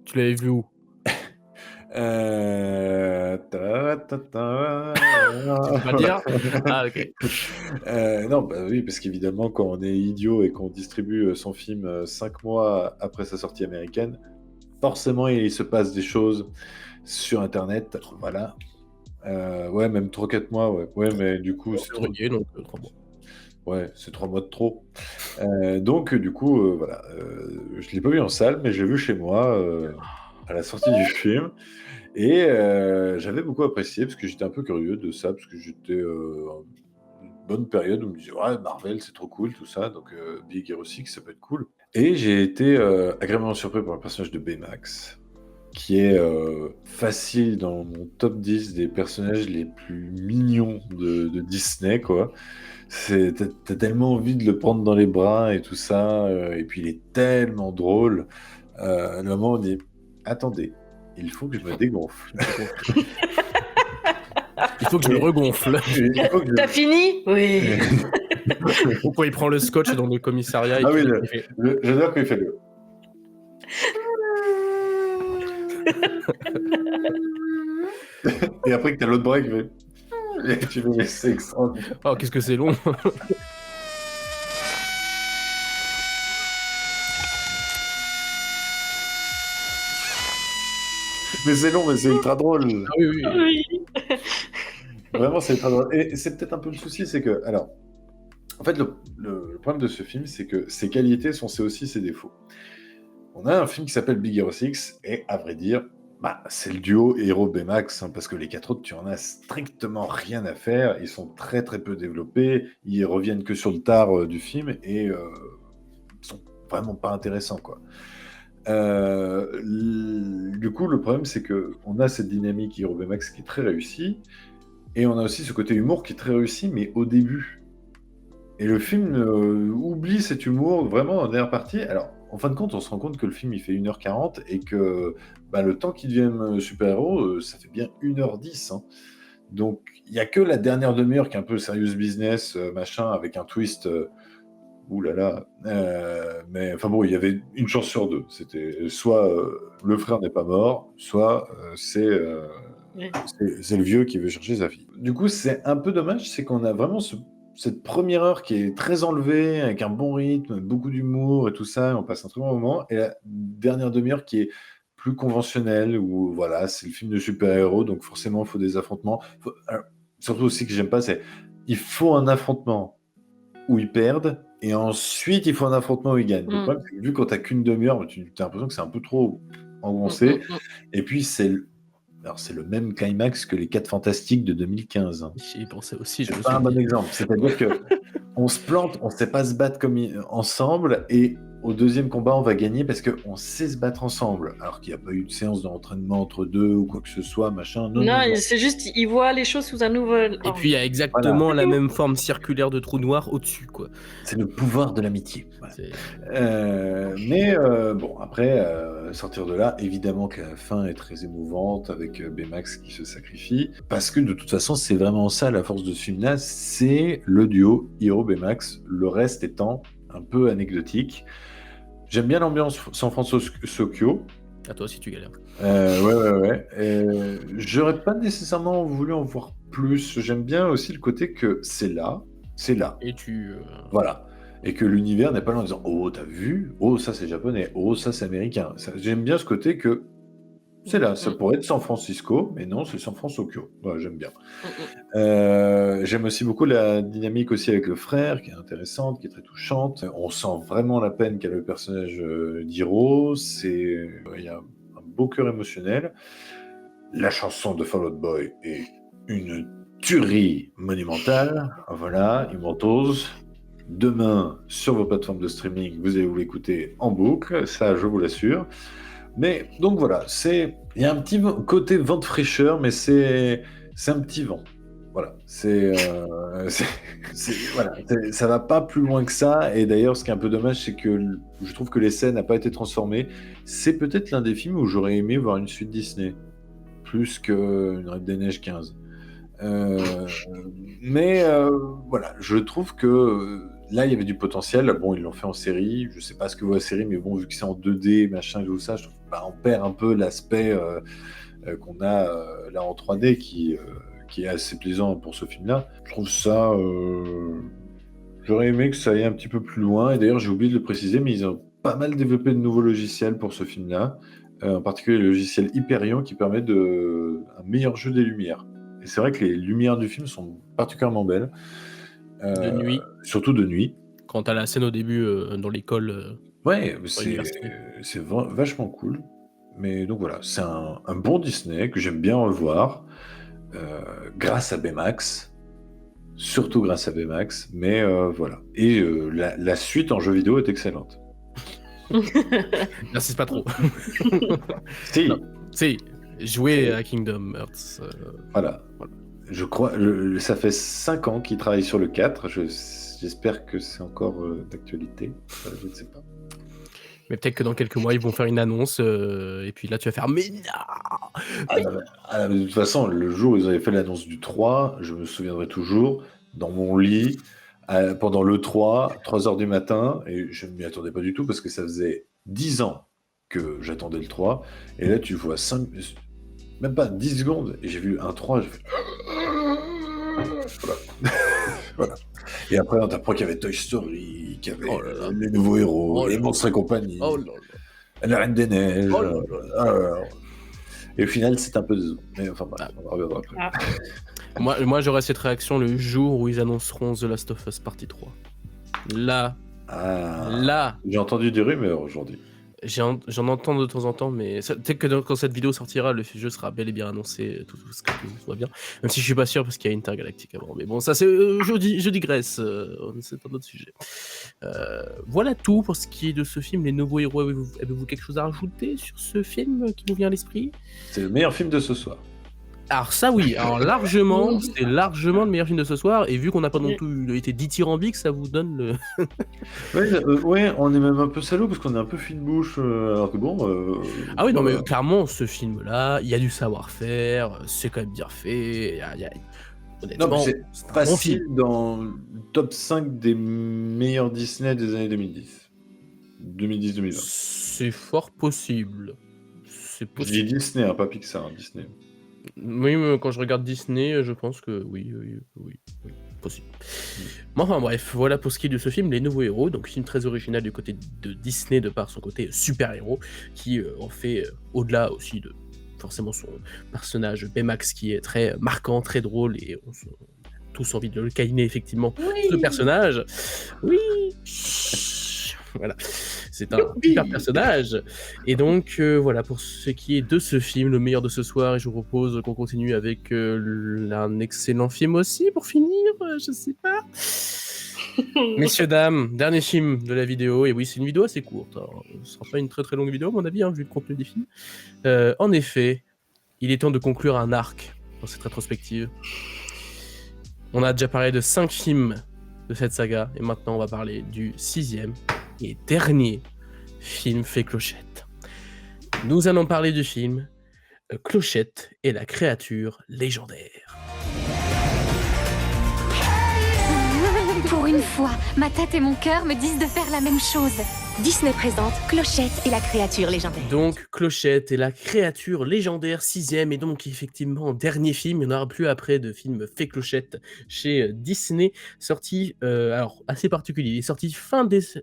tu l'avais vu où? Tu peux pas dire? Ah, ok. Non, oui, parce qu'évidemment, quand on est idiot et qu'on distribue son film 5 mois après sa sortie américaine, forcément, il se passe des choses sur Internet. Voilà. Ouais, même 3-4 mois, ouais. Ouais, mais du coup, c'est trop... donc 3 mois. Ouais, c'est 3 mois de trop. Donc, du coup, voilà. Je l'ai pas vu en salle, mais je l'ai vu chez moi à la sortie du film. Et j'avais beaucoup apprécié parce que j'étais un peu curieux de ça, parce que j'étais une bonne période où je me disais, ouais, Marvel, c'est trop cool, tout ça. Donc, Big Hero 6, ça peut être cool. Et j'ai été agréablement surpris par le personnage de Baymax, qui est facile dans mon top 10 des personnages les plus mignons de Disney, quoi. T'as tellement envie de le prendre dans les bras et tout ça, et puis il est tellement drôle. À un moment, on dit, attendez, il faut que je me dégonfle. Il faut que je le regonfle. Il faut que je- T'as fini? Oui. Pourquoi il prend le scotch dans le commissariat et Ah oui, qu'il fait- j'adore quand il fait le. Et après que t'as l'autre bras qui fait. Et tu fais, mais c'est extraordinaire. Oh, qu'est-ce que c'est long. Mais c'est long, mais c'est ultra drôle. Ah oui, oui. Oui. Vraiment, c'est ultra drôle. Et c'est peut-être un peu le souci, c'est que. Alors, en fait, le problème de ce film, c'est que ses qualités sont aussi ses défauts. On a un film qui s'appelle Big Hero 6, et à vrai dire, bah, c'est le duo Héros-Baymax, parce que les quatre autres, tu en as strictement rien à faire. Ils sont très très peu développés. Ils reviennent que sur le tard du film, et ils sont vraiment pas intéressants, quoi. Du coup, le problème, c'est que on a cette dynamique Héros-Baymax qui est très réussie, et on a aussi ce côté humour qui est très réussi, mais au début. Et le film oublie cet humour vraiment en dernière partie. Alors, en fin de compte, on se rend compte que le film il fait 1h40 et que bah, le temps qu'ils deviennent super-héros, ça fait bien 1h10. Hein. Donc, il n'y a que la dernière demi-heure qui est un peu serious business, machin, avec un twist. Ouh là là. Mais enfin bon, il y avait une chance sur deux. C'était soit le frère n'est pas mort, soit Oui. c'est le vieux qui veut chercher sa fille. Du coup, c'est un peu dommage, c'est qu'on a vraiment cette première heure qui est très enlevée, avec un bon rythme, beaucoup d'humour et tout ça, et on passe un très bon moment, et la dernière demi-heure qui est plus conventionnelle, où voilà, c'est le film de super-héros, donc forcément, il faut des affrontements. Alors, surtout aussi que j'aime pas, c'est il faut un affrontement où ils perdent, et ensuite il faut un affrontement où ils gagnent. Le problème, c'est que vu quand t'as qu'une demi-heure, tu as l'impression que c'est un peu trop engoncé, et puis alors, c'est le même climax que les 4 Fantastiques de 2015. Hein. J'y ai pensé aussi, je me C'est suis pas un bon dit. exemple. C'est-à-dire que on se plante, on sait pas se battre ensemble, et au deuxième combat, on va gagner parce qu'on sait se battre ensemble. Alors qu'il n'y a pas eu de séance d'entraînement entre deux ou quoi que ce soit, machin. Non, Non, non. c'est juste, il voit les choses sous un nouvel Et angle. puis il y a exactement la même forme circulaire de trou noir au-dessus, quoi. C'est le pouvoir de l'amitié. Voilà. C'est- Mais bon, après, sortir de là, évidemment que la fin est très émouvante avec Baymax qui se sacrifie. Parce que de toute façon, c'est vraiment ça la force de ce film-là, c'est le duo Hiro-Baymax, le reste étant un peu anecdotique. J'aime bien l'ambiance San Francisco. À toi si tu galères. Ouais. J'aurais pas nécessairement voulu en voir plus. J'aime bien aussi le côté que c'est là. Et tu. Voilà. Et que l'univers n'est pas là en disant oh, t'as vu? Oh, ça c'est japonais. Oh, ça c'est américain. J'aime bien ce côté que c'est là. Ça pourrait être San Francisco, mais non, c'est San Francisco. Ouais, j'aime bien. J'aime aussi beaucoup la dynamique aussi avec le frère, qui est intéressante, qui est très touchante. On sent vraiment la peine qu'a le personnage d'Hiro. Il y a un beau cœur émotionnel. La chanson de Fall Out Boy est une tuerie monumentale. Voilà, Immortals. Demain, sur vos plateformes de streaming, vous allez vous l'écouter en boucle, ça je vous l'assure. Mais donc voilà, il y a un petit côté vent de fraîcheur, mais c'est un petit vent. Voilà, voilà, ça va pas plus loin que ça. Et d'ailleurs, ce qui est un peu dommage, c'est que je trouve que l'essai n'a pas été transformé. C'est peut-être l'un des films où j'aurais aimé voir une suite Disney, plus qu'une Reine des Neiges 15. Mais voilà, je trouve que là, il y avait du potentiel. Bon, ils l'ont fait en série. Je sais pas ce que vaut la série, mais bon, vu que c'est en 2D, machin, tout ça, je trouve on perd un peu l'aspect qu'on a là en 3D qui est assez plaisant pour ce film-là. Je trouve ça... J'aurais aimé que ça aille un petit peu plus loin. Et d'ailleurs, j'ai oublié de le préciser, mais ils ont pas mal développé de nouveaux logiciels pour ce film-là. En particulier le logiciel Hyperion qui permet un meilleur jeu des lumières. Et c'est vrai que les lumières du film sont particulièrement belles. De nuit. Surtout de nuit. Quand t'as la scène au début dans l'école. Ouais, l'université. c'est vachement cool. Mais donc voilà, c'est un bon Disney que j'aime bien revoir grâce à Baymax, surtout grâce à Baymax, mais voilà. Et la suite en jeu vidéo est excellente. J'insiste pas trop. Si, Non. Si, jouer à Kingdom Hearts. voilà. Voilà. Je crois, ça fait 5 ans qu'il travaille sur le 4. J'espère que c'est encore d'actualité. Je ne sais pas. Mais peut-être que dans quelques mois, ils vont faire une annonce, et puis là, tu vas faire « Mais non !» De toute façon, le jour où ils avaient fait l'annonce du 3, je me souviendrai toujours, dans mon lit, pendant le 3 heures du matin, et je ne m'y attendais pas du tout parce que ça faisait 10 ans que j'attendais le 3, et là tu vois même pas 10 secondes, et j'ai vu un 3, j'ai fait... Voilà. Voilà. Et après, on t'apprend qu'il y avait Toy Story, qu'il y avait Oh là là. les nouveaux héros, Oh les là monstres et compagnie, Oh là là. la Reine des Neiges. Oh là là. Et au final, c'est un peu décevant. Mais enfin, bref, on reviendra après. Ah. Moi, j'aurai cette réaction le jour où ils annonceront The Last of Us Partie 3. Là, J'ai entendu des rumeurs aujourd'hui. j'en entends de temps en temps, mais peut-être que quand cette vidéo sortira, le jeu sera bel et bien annoncé, tout va bien. Même si je suis pas sûr parce qu'il y a Intergalactic avant. Mais bon, ça c'est je digresse, c'est un autre sujet. Voilà tout pour ce qui est de ce film. Les nouveaux héros, avez-vous quelque chose à rajouter sur ce film qui nous vient à l'esprit? C'est le meilleur film de ce soir. Alors ça oui, alors largement, c'était largement le meilleur film de ce soir, et vu qu'on n'a pas non plus été dithyrambique, ça vous donne le... Ouais, on est même un peu salaud parce qu'on est un peu fine bouche, alors que bon... Ah oui, non mais clairement, ce film-là, il y a du savoir-faire, c'est quand même bien fait, honnêtement, Non, mais c'est un bon facile film. dans le top 5 des meilleurs Disney des années 2010. 2010-2020. C'est fort possible. C'est Je dis possible. Disney, hein, pas Pixar, Disney. Oui, mais quand je regarde Disney, je pense que oui, possible. Mais enfin bref, voilà pour ce qui est de ce film, Les Nouveaux Héros, donc film très original du côté de Disney, de par son côté super-héros, qui en fait, au-delà aussi de forcément son personnage Baymax, qui est très marquant, très drôle, et on a tous envie de le câliner effectivement, ce personnage. Oui. Voilà, c'est un super personnage. Et donc voilà pour ce qui est de ce film, le meilleur de ce soir. Et je vous propose qu'on continue avec un excellent film aussi pour finir. Je sais pas. Messieurs, dames, dernier film de la vidéo. Et oui, c'est une vidéo assez courte. Alors, ce sera pas une très très longue vidéo à mon avis, hein, vu le contenu des films. En effet, il est temps de conclure un arc dans cette rétrospective. On a déjà parlé de 5 films de cette saga. Et maintenant, on va parler du 6e et dernier film fait Clochette. Nous allons parler du film Clochette et la créature légendaire. Pour une fois, ma tête et mon cœur me disent de faire la même chose. Disney présente Clochette et la créature légendaire. Donc Clochette et la créature légendaire, 6e et donc effectivement dernier film. Il n'y en aura plus après de film fait Clochette chez Disney, sorti alors assez particulier. Il est sorti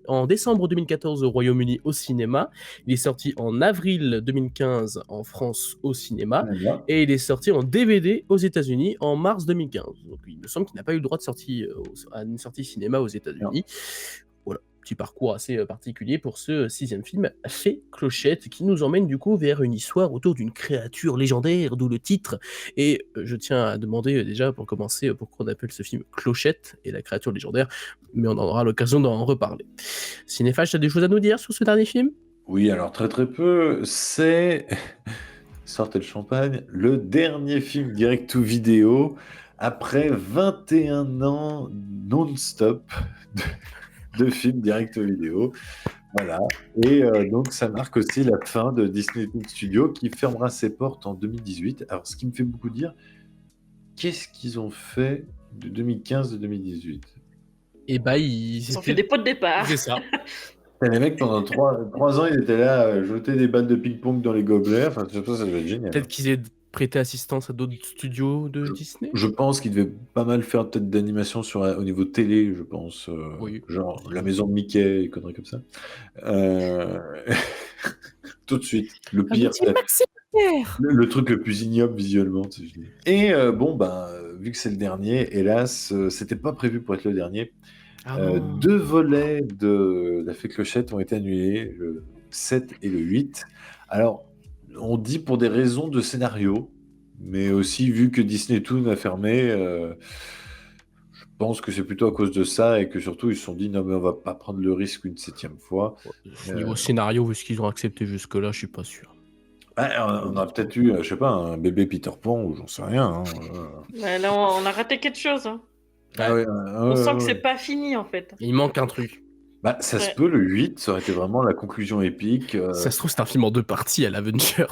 en décembre 2014 au Royaume-Uni au cinéma. Il est sorti en avril 2015 en France au cinéma. Voilà. Et il est sorti en DVD aux États-Unis en mars 2015. Donc il me semble qu'il n'a pas eu le droit de sortie à une sortie cinéma aux États-Unis. Voilà, petit parcours assez particulier pour ce 6e film fait Clochette, qui nous emmène du coup vers une histoire autour d'une créature légendaire, d'où le titre. Et je tiens à demander déjà pour commencer pourquoi on appelle ce film Clochette et la créature légendaire, mais on aura l'occasion d'en reparler. Cinéphage, tu as des choses à nous dire sur ce dernier film? Oui, alors très très peu. C'est... Sortez le champagne, le dernier film direct to vidéo après 21 ans non-stop de films direct vidéo. Voilà. Et donc, ça marque aussi la fin de Disney Studios qui fermera ses portes en 2018. Alors, ce qui me fait beaucoup dire, qu'est-ce qu'ils ont fait de 2015 à 2018? Et bah, ils ont fait des pots de départ. C'est ça. Les mecs, pendant 3 ans, ils étaient là à jeter des balles de ping-pong dans les gobelets. Enfin, ça doit être génial. Peut-être qu'ils aient prêté assistance à d'autres studios de Disney. Je pense qu'ils devaient pas mal faire peut-être d'animation au niveau télé, je pense. Oui. Genre La Maison de Mickey, et conneries comme ça. Tout de suite. Le pire. Le truc le plus ignoble visuellement. Et bon, vu que c'est le dernier, hélas, c'était pas prévu pour être le dernier. 2 volets de La Fée Clochette ont été annulés, le 7 et le 8. Alors, on dit pour des raisons de scénario, mais aussi vu que Disney Toon a fermé, je pense que c'est plutôt à cause de ça et que surtout ils se sont dit non mais on va pas prendre le risque une 7e fois. Niveau scénario, vu ce qu'ils ont accepté jusque-là, je suis pas sûr. On a peut-être eu, je sais pas, un bébé Peter Pan ou j'en sais rien. Hein. Ouais, là, on a raté quelque chose. Hein. On sent que c'est pas fini en fait. Il manque un truc. Bah, ça se peut, le 8, ça aurait été vraiment la conclusion épique. Ça se trouve, c'est un film en 2 parties à l'Avengers.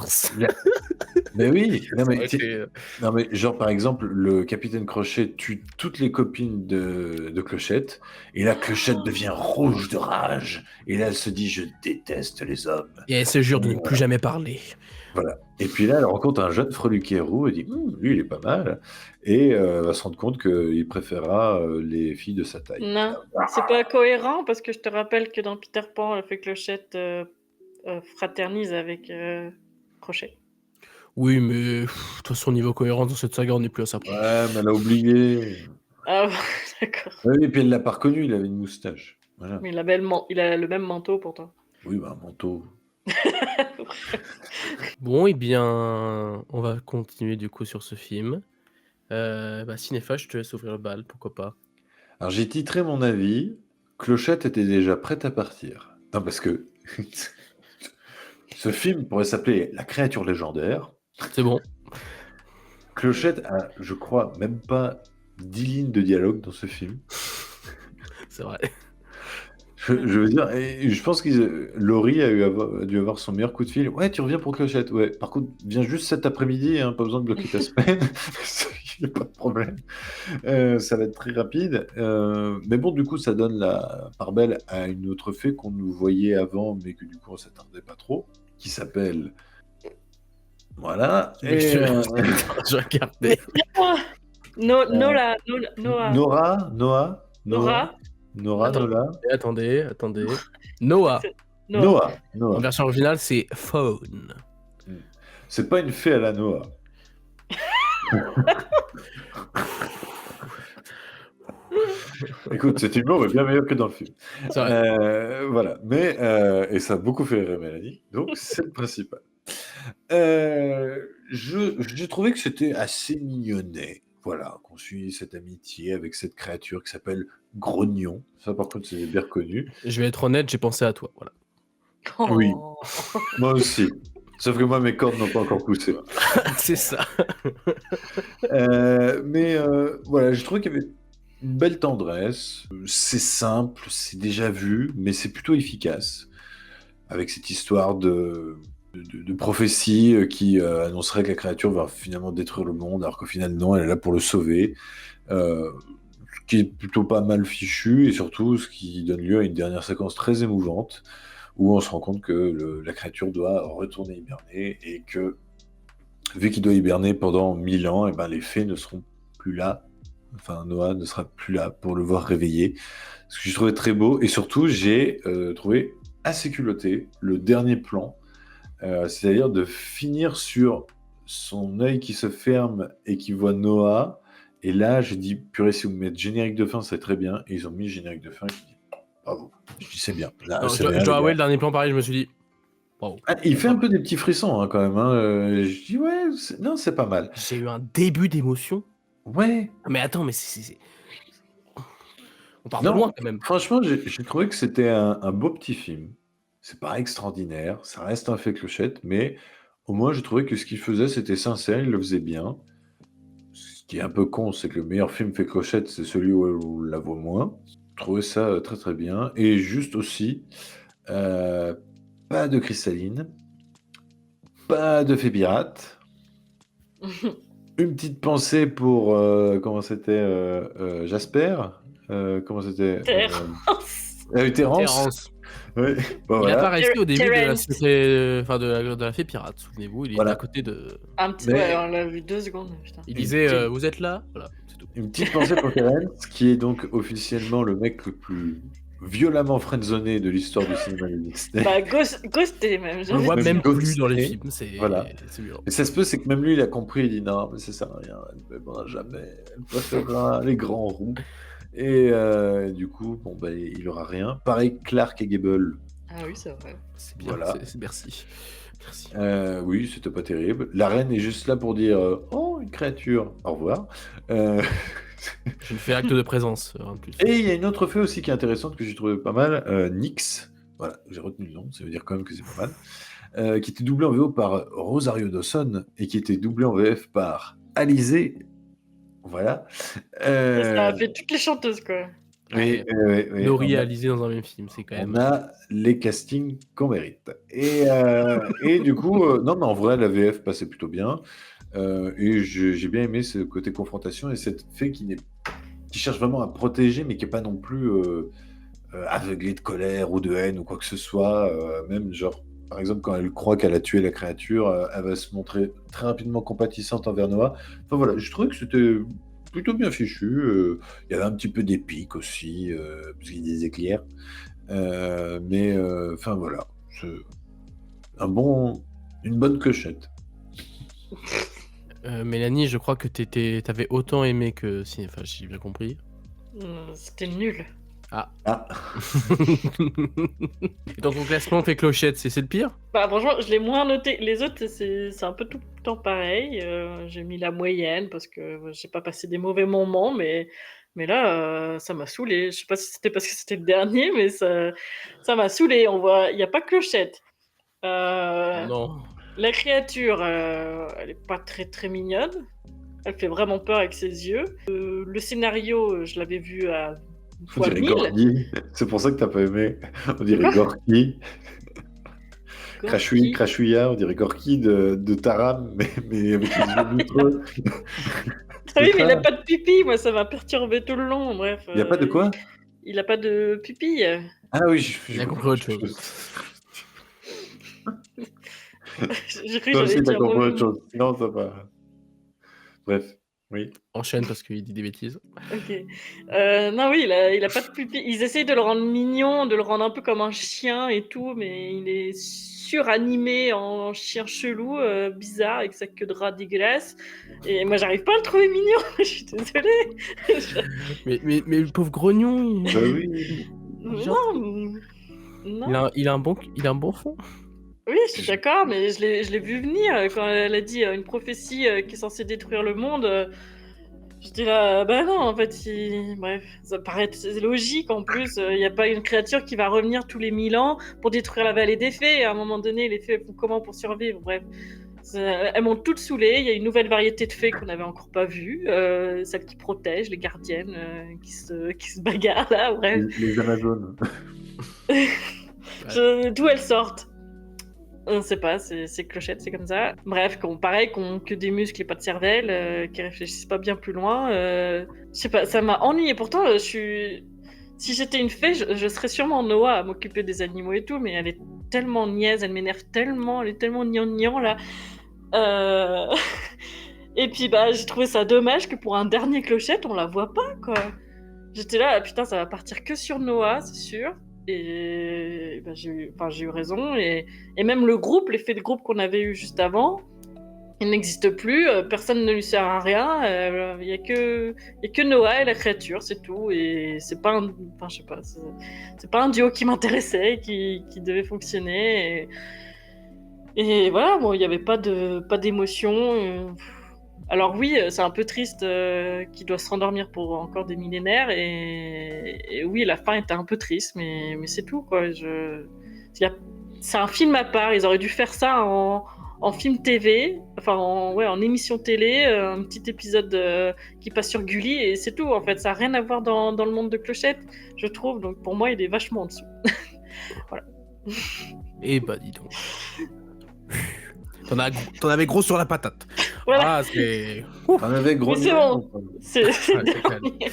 Mais oui, Ça aurait été- non, mais genre par exemple, le capitaine Crochet tue toutes les copines de Clochette, et là Clochette devient rouge de rage, et là elle se dit je déteste les hommes. Et elle se jure de ne plus jamais parler. Voilà. Et puis là elle rencontre un jeune freluquet roux, et dit lui il est pas mal, et va se rendre compte qu'il préférera les filles de sa taille. Non, c'est pas cohérent parce que je te rappelle que dans Peter Pan, elle fait Clochette fraternise avec Crochet. Oui, mais de toute façon, niveau cohérence dans cette saga, on n'est plus à ça. Ouais, mais elle a oublié. Ah, d'accord. Oui, et puis elle l'a pas reconnu, il avait une moustache. Voilà. Mais il a le même manteau pourtant. Oui, bah un manteau. Bon, eh bien, on va continuer du coup sur ce film. Cinéphage, je te laisse ouvrir le bal, pourquoi pas. Alors j'ai titré mon avis, Clochette était déjà prête à partir. Non, parce que ce film pourrait s'appeler La créature légendaire. C'est bon. Clochette a, je crois, même pas 10 lignes de dialogue dans ce film. C'est vrai. Je veux dire, et je pense que Laurie a dû avoir son meilleur coup de fil. Ouais, tu reviens pour Clochette. Ouais, par contre, viens juste cet après-midi, hein, pas besoin de bloquer ta semaine. Il n'y a pas de problème. Ça va être très rapide. Mais bon, du coup, ça donne la part belle à une autre fée qu'on nous voyait avant, mais que du coup, on s'attardait pas trop, qui s'appelle... Voilà. Et, Je regardais. Noah. Attendez. Noah. En version originale, c'est Faune. C'est pas une fée à la Noah. Écoute, cet humour est bien meilleur que dans le film. Voilà. Mais, et ça a beaucoup fait rire Mélanie, donc c'est le principal. J'ai trouvé que c'était assez mignonnet. Voilà, qu'on suit cette amitié avec cette créature qui s'appelle Grognon. Ça, par contre, c'est bien reconnu. Je vais être honnête, j'ai pensé à toi. Voilà. Oh. Oui, moi aussi. Sauf que moi, mes cordes n'ont pas encore poussé. C'est ça. Mais voilà, je trouve qu'il y avait une belle tendresse. C'est simple, c'est déjà vu, mais c'est plutôt efficace. Avec cette histoire de prophétie qui annoncerait que la créature va finalement détruire le monde, alors qu'au final, non, elle est là pour le sauver. Ce qui est plutôt pas mal fichu, et surtout, ce qui donne lieu à une dernière séquence très émouvante, où on se rend compte que la créature doit retourner hiberner, et que, vu qu'il doit hiberner pendant 1000 ans, et ben, les fées ne seront plus là. Enfin, Noah ne sera plus là pour le voir réveiller. Ce que je trouvais très beau, et surtout, j'ai trouvé assez culotté le dernier plan, c'est-à-dire de finir sur son œil qui se ferme et qui voit Noah. Et là, j'ai dit, purée, si vous mettez générique de fin, c'est très bien. Et ils ont mis générique de fin. Je dis, bravo. Je dis, c'est bien. Là, Non, c'est je bien, dois les avouer, gars. le dernier plan, pareil, je me suis dit, bravo. Ah, il fait un peu des petits frissons hein, quand même. Hein. Je dis, ouais, non, c'est pas mal. J'ai eu un début d'émotion. Ouais. Mais attends, mais c'est... On part Non, de loin quand même. Franchement, j'ai trouvé que c'était un beau petit film. C'est pas extraordinaire, ça reste un fait Clochette, mais au moins j'ai trouvé que ce qu'il faisait c'était sincère, il le faisait bien. Ce qui est un peu con, c'est que le meilleur film fait Clochette, c'est celui où on la voit moins. Je trouvais ça très très bien. Et juste aussi, pas de cristalline, pas de fée pirate. Une petite pensée pour comment c'était Jasper. Comment c'était Terrence. Terrence. Ouais. Bon, Il voilà. apparaissait au début de la, Terrence. de la fée pirate, souvenez-vous, il était Voilà. à côté de... Un petit Mais- ouais, on l'a vu 2 secondes. Putain. Il disait vous êtes là? Voilà, c'est tout. Une petite pensée pour Terrence, qui est donc officiellement le mec le plus violemment friendzoné de l'histoire du cinéma de Disney. Bah, ghosté même. On le voit Même même plus ghosté. dans les films, c'est Voilà. c'est violent. Et ça se peut, c'est que même lui, il a compris, il dit non, mais ça sert à rien, elle ne m'aimera jamais, elle préférera les grands roux. Et du coup, bon, il aura rien. Pareil, Clark et Gable. Ah oui, c'est vrai. C'est bien, Voilà. c'est merci. Merci. Oui, c'était pas terrible. La reine est juste là pour dire oh, une créature, au revoir. Je ne fais acte de présence, rien de plus. Et il y a une autre fée aussi qui est intéressante que j'ai trouvé pas mal, Nyx. Voilà, j'ai retenu le nom, ça veut dire quand même que c'est pas mal. Qui était doublé en VO par Rosario Dawson et qui était doublé en VF par Alizée. Voilà. Ça a fait toutes les chanteuses, quoi. Oui, Laurie et Alizée dans un même film, c'est quand même. On a les castings qu'on mérite. Et du coup, non, mais en vrai, la VF passait plutôt bien. Et j'ai bien aimé ce côté confrontation et cette fée qui cherche vraiment à protéger, mais qui n'est pas non plus aveuglée de colère ou de haine ou quoi que ce soit. Même, genre, par exemple, quand elle croit qu'elle a tué la créature, elle va se montrer très rapidement compatissante envers Noah. Enfin voilà, je trouvais que c'était plutôt bien fichu. Il y avait un petit peu d'épique aussi, parce qu'il y a des éclairs. Mais enfin voilà, c'est une bonne clochette. Mélanie, je crois que t'avais autant aimé que si. Enfin, j'ai bien compris. C'était nul. Ah, Et dans ton classement, tes clochettes, c'est le pire? Bah, franchement, je l'ai moins noté. Les autres, c'est un peu tout le temps pareil. J'ai mis la moyenne parce que j'ai pas passé des mauvais moments, mais là, ça m'a saoulé. Je sais pas si c'était parce que c'était le dernier, mais ça m'a saoulé. Il n'y a pas que Clochette. Non. La créature, elle est pas très très mignonne. Elle fait vraiment peur avec ses yeux. Le scénario, je l'avais vu à on fois dirait 1000. Gorky. C'est pour ça que t'as pas aimé. On dirait Gorky. Crachouilla, on dirait Gorky de Taram, mais avec les yeux vitreux. Ah oui, mais il a pas de pipi, moi ça m'a perturbé tout le long, bref. Il n'y a pas de quoi? Il a pas de pipi. Ah oui, J'ai compris autre chose. J'ai cru que Toi aussi, j'allais t'as dire compris mauvais autre chose. Non, ça va. Bref, oui. Enchaîne parce qu'il dit des bêtises. Ok. Non, oui, il a pas de pipi. Ils essayent de le rendre mignon, de le rendre un peu comme un chien et tout, mais il est suranimé en chien chelou, bizarre, avec sa queue de rat dégueulasse. Et moi, j'arrive pas à le trouver mignon. Je suis désolée. Mais le pauvre grognon, Bah oui. Non. il a un bon fond. Oui, je suis d'accord, mais je l'ai vu venir quand elle a dit une prophétie qui est censée détruire le monde. J'étais là, bah non, en fait, bref, ça paraît logique en plus. Il n'y a pas une créature qui va revenir tous les 1000 ans pour détruire la vallée des fées. À un moment donné, les fées font comment pour survivre? Bref, elles m'ont toutes saoulées. Il y a une nouvelle variété de fées qu'on n'avait encore pas vue, celles qui protègent, les gardiennes qui se bagarrent là, bref. Les Amazones. D'où elles sortent? On sait pas, c'est Clochette, c'est comme ça. Bref, pareil, qu'on que des muscles et pas de cervelle, qui réfléchissent pas bien plus loin. Je sais pas, ça m'a ennuyé. Pourtant, si j'étais une fée, je serais sûrement Noah à m'occuper des animaux et tout, mais elle est tellement niaise, elle m'énerve tellement, elle est tellement gnangnan là. Et puis bah, j'ai trouvé ça dommage que pour un dernier Clochette, on la voit pas quoi. J'étais là, putain, ça va partir que sur Noah, c'est sûr. Et bah, j'ai eu raison. Et même le groupe, l'effet de groupe qu'on avait eu juste avant, il n'existe plus. Personne ne lui sert à rien. Il y a que Noah et la créature, c'est tout. Et c'est pas je sais pas. C'est pas un duo qui m'intéressait, qui devait fonctionner. Et voilà, bon, il n'y avait pas d'émotion. Alors oui, c'est un peu triste qu'il doit se rendormir pour encore des millénaires et oui, la fin était un peu triste, mais c'est tout quoi. C'est un film à part. Ils auraient dû faire ça en film TV, enfin en émission télé, un petit épisode qui passe sur Gulli et c'est tout. En fait, ça n'a rien à voir dans le monde de Clochette, je trouve. Donc pour moi, il est vachement en dessous. Voilà. Eh bah dis donc. T'en avais gros sur la patate. Voilà. Ah, c'est... T'en avais gros. Mais c'est bon. C'est Ah, le dernier.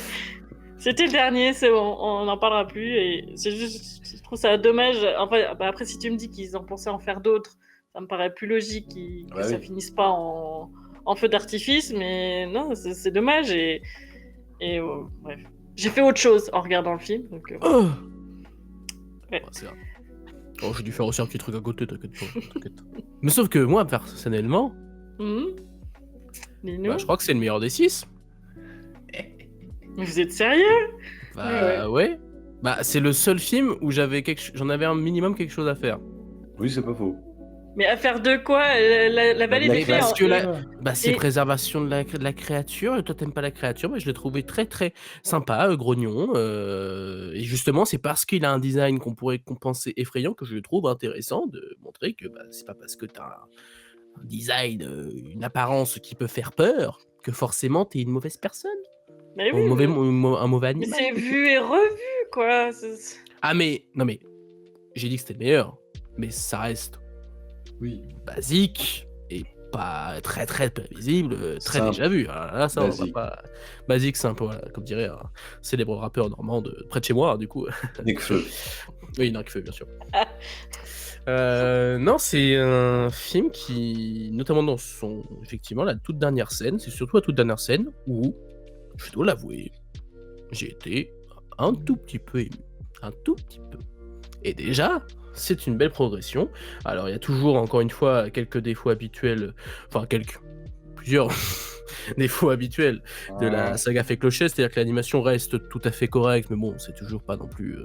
C'était le dernier, c'est bon, on n'en parlera plus. Et c'est juste, je trouve ça dommage. Enfin, bah après, si tu me dis qu'ils en pensaient en faire d'autres, ça me paraît plus logique que ça finisse pas en feu d'artifice. Mais non, c'est dommage. Et bref, j'ai fait autre chose en regardant le film. Donc, oh ouais. C'est grave. Oh, j'ai dû faire aussi un petit truc à côté, t'inquiète pas. Mais sauf que moi, personnellement, Dis-nous. bah, je crois que c'est le meilleur des 6. Mais vous êtes sérieux? Bah ouais. Bah c'est le seul film où j'en avais un minimum quelque chose à faire. Oui, c'est pas faux. Mais affaire de quoi? La vallée La des Mais fées, parce hein, que c'est et préservation de la créature, et toi t'aimes pas la créature, moi je l'ai trouvé très très sympa, grognon, et justement c'est parce qu'il a un design qu'on pourrait penser effrayant que je le trouve intéressant de montrer que, c'est pas parce que tu as un design, une apparence qui peut faire peur, que forcément tu es une mauvaise personne, mais ou oui, un mauvais mais animal. c'est vu et revu, quoi. Ah mais non mais, j'ai dit que c'était le meilleur, mais ça reste Oui, basique et pas très très prévisible, très simple, déjà vu. Alors là, ça, on va basique. pas. Basique, c'est un peu, voilà, comme dirait un célèbre rappeur normand près de chez moi, hein, du coup. Nekfeu. Oui, Nekfeu, bien sûr. Non, c'est un film qui, notamment dans son, effectivement, la toute dernière scène, c'est surtout la toute dernière scène où, je dois l'avouer, j'ai été un tout petit peu ému. Un tout petit peu. Et déjà, c'est une belle progression. Alors, il y a toujours, encore une fois, quelques défauts habituels, enfin, plusieurs défauts habituels de la saga Fée Clochette, c'est-à-dire que l'animation reste tout à fait correcte, mais bon, c'est toujours pas non plus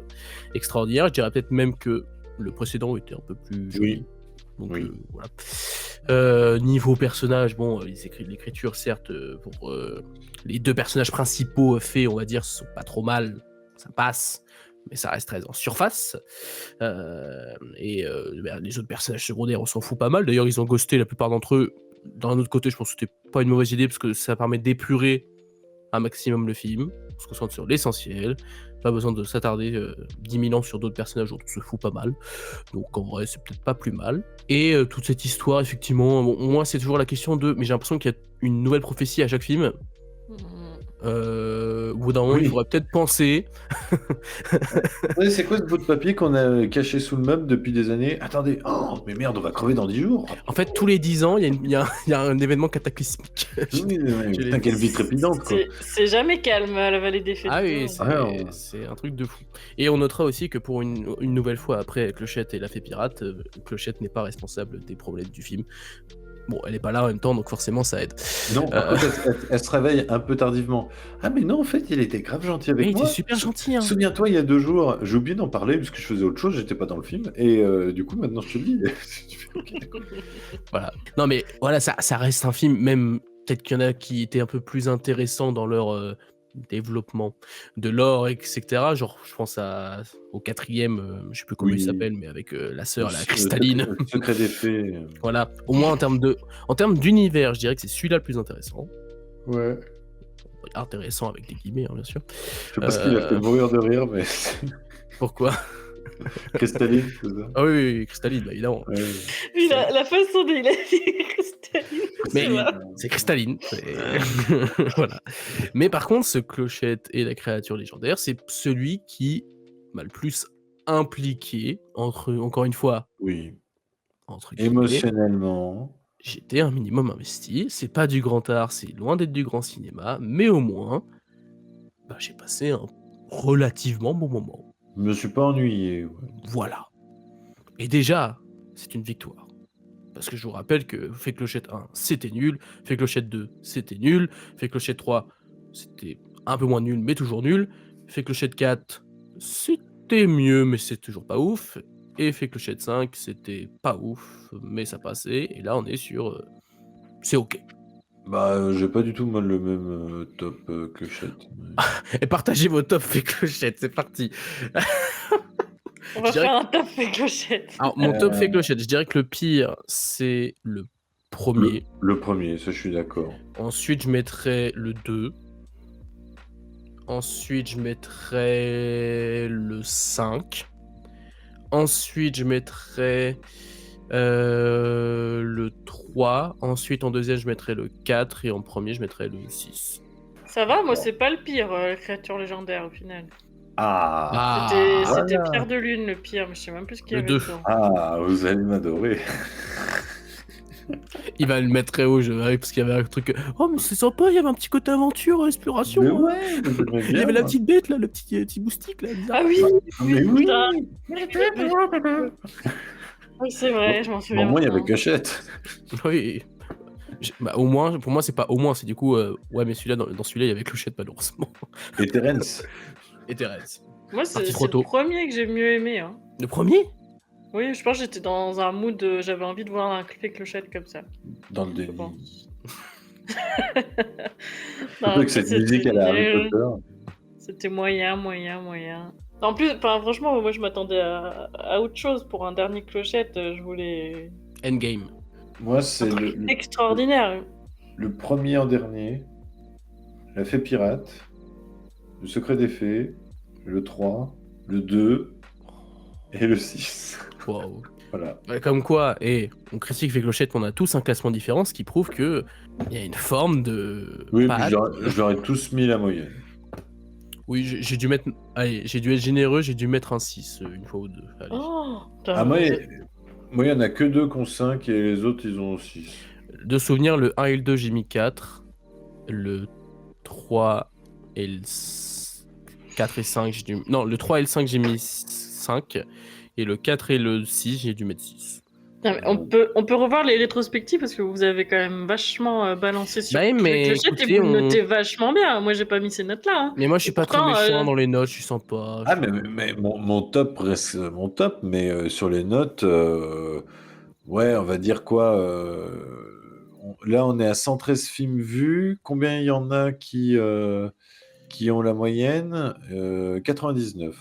extraordinaire. Je dirais peut-être même que le précédent était un peu plus joli. Oui. Donc, Oui. voilà. Niveau personnage, bon, l'écriture, certes, pour les deux personnages principaux faits, on va dire, sont pas trop mal, ça passe, mais ça reste très en surface. Les autres personnages secondaires, on s'en fout pas mal. D'ailleurs, ils ont ghosté la plupart d'entre eux. D'un autre côté, je pense que c'était pas une mauvaise idée parce que ça permet d'épurer un maximum le film. On se concentre sur l'essentiel. Pas besoin de s'attarder 10 000 ans sur d'autres personnages dont on se fout pas mal. Donc en vrai, c'est peut-être pas plus mal. Et toute cette histoire, effectivement, bon, moi, c'est toujours la question de. Mais j'ai l'impression qu'il y a une nouvelle prophétie à chaque film. Au bout d'un moment, il faudrait peut-être penser. Ouais, c'est quoi ce bout de papier qu'on a caché sous le meuble depuis des années? Attendez, oh, mais merde, on va crever dans 10 jours. En fait, tous les 10 ans, il y a un événement cataclysmique. Oui, ouais, Je l'ai putain, dit. quelle vie trépidante, quoi. C'est jamais calme à la vallée des fées. Ah oui, putain. c'est un truc de fou. Et on notera aussi que pour une nouvelle fois après Clochette et la Fée Pirate, Clochette n'est pas responsable des problèmes du film. Bon, elle est pas là en même temps, donc forcément ça aide. Non, par contre, elle se réveille un peu tardivement. Ah, mais non, en fait, il était grave gentil Mais avec il moi. était super gentil, hein. Souviens-toi, il y a 2 jours, j'ai oublié d'en parler parce que je faisais autre chose, j'étais pas dans le film. Et du coup, maintenant, je te le dis. Tu fais, ok, d'accord. Voilà. Non mais voilà, ça reste un film, même peut-être qu'il y en a qui étaient un peu plus intéressants dans leur développement de lore, etc. Genre, je pense au 4e, je sais plus comment il Oui. s'appelle, mais avec la sœur, la Le cristalline. secret des fées. Voilà. Au moins en termes d'univers, je dirais que c'est celui-là le plus intéressant. Ouais. Intéressant avec des guillemets, hein, bien sûr. Je sais pas ce qu'il a fait mourir de rire, mais. Pourquoi? Cristalline, c'est ça? Ah oui, cristalline, bah, évidemment. Ouais. Puis la façon dont il a dit cristalline. Mais c'est vrai. c'est cristalline. Voilà. Mais par contre, ce Clochette et la créature légendaire, c'est celui qui m'a le plus impliqué, encore une fois, Oui. entre guillemets. Émotionnellement. J'étais un minimum investi. C'est pas du grand art, c'est loin d'être du grand cinéma, mais au moins, j'ai passé un relativement bon moment. Je me suis pas ennuyé. Ouais. Voilà. Et déjà, c'est une victoire. Parce que je vous rappelle que Fée Clochette 1, c'était nul. Fée Clochette 2, c'était nul. Fée Clochette 3, c'était un peu moins nul, mais toujours nul. Fée Clochette 4, c'était mieux, mais c'est toujours pas ouf. Et Fée Clochette 5, c'était pas ouf, mais ça passait. Et là, on est sur... c'est ok. Bah, j'ai pas du tout moi le même top Clochette. Et partagez vos top Fée Clochette, c'est parti. On va Je dirais faire un top Fée Clochette. Alors, mon top Fée Clochette, je dirais que le pire, c'est le premier. Le premier, ça je suis d'accord. Ensuite, je mettrais le 2. Ensuite, je mettrais le 5. Ensuite, je mettrais le 3. Ensuite, en deuxième, je mettrais le 4. Et en premier, je mettrais le 6. Ça va, moi c'est pas le pire, la créature légendaire au final. Ah, C'était Pierre de Lune le pire, mais je sais même plus ce qu'il y Le avait 2. dedans. ah, vous allez m'adorer. Il va le mettre très haut, parce qu'il y avait un truc. Oh, mais c'est sympa, il y avait un petit côté aventure, exploration. Mais hein. ouais, mais j'aimerais Il y bien, avait la moi. petite bête là, le petit moustique là. bizarre. Ah oui, Mais oui. putain. Oui, c'est vrai, je m'en souviens. Au moins, il y avait maintenant. Clochette. Oui. Au moins, pour moi, c'est pas au moins, c'est du coup, ouais, mais celui-là, dans celui-là, il y avait Clochette, malheureusement. Et Terence. Et Thérèse. Moi, Parti c'est trop le tôt. premier que j'ai mieux aimé. Hein. Le premier? Oui, je pense que j'étais dans un mood, j'avais envie de voir un Fée Clochette comme ça, Dans le je déni. pense. Non, Surtout avec après cette musique c'était à la Harry nul, Potter. c'était moyen. En plus, enfin franchement, moi je m'attendais à autre chose pour un dernier Clochette, je voulais Endgame. Moi, un c'est truc extraordinaire. le premier en dernier, La Fée Pirate, Le Secret des Fées, le 3, le 2 et le 6. Waouh. Voilà. Ouais, comme quoi, on critique Fée Clochette, on a tous un classement différent, ce qui prouve que il y a une forme de Oui, puis patte. je leur ai tous mis la moyenne. Oui, j'ai dû mettre. Allez, j'ai dû être généreux, j'ai dû mettre un 6 une fois ou deux. Allez. Oh, Ah, moi, il y en a que 2 qui ont 5 et les autres, ils ont 6. De souvenir, le 1 et le 2, j'ai mis 4. Le 3 et le 4 et 5, j'ai dû... Non, le 3 et le 5, j'ai mis 5. Et le 4 et le 6, j'ai dû mettre 6. Non, mais on peut revoir les rétrospectives parce que vous avez quand même vachement balancé sur Bah, tous les mais Clochettes et écoutez, vous le notez vachement bien. Moi, j'ai pas mis ces notes-là. Hein. Mais moi, je suis Et pas très pourtant, méchant dans les notes, je sens pas. Ah, mais mon top reste mon top, mais sur les notes, ouais, on va dire quoi là, on est à 113 films vus. Combien il y en a qui ont la moyenne 99.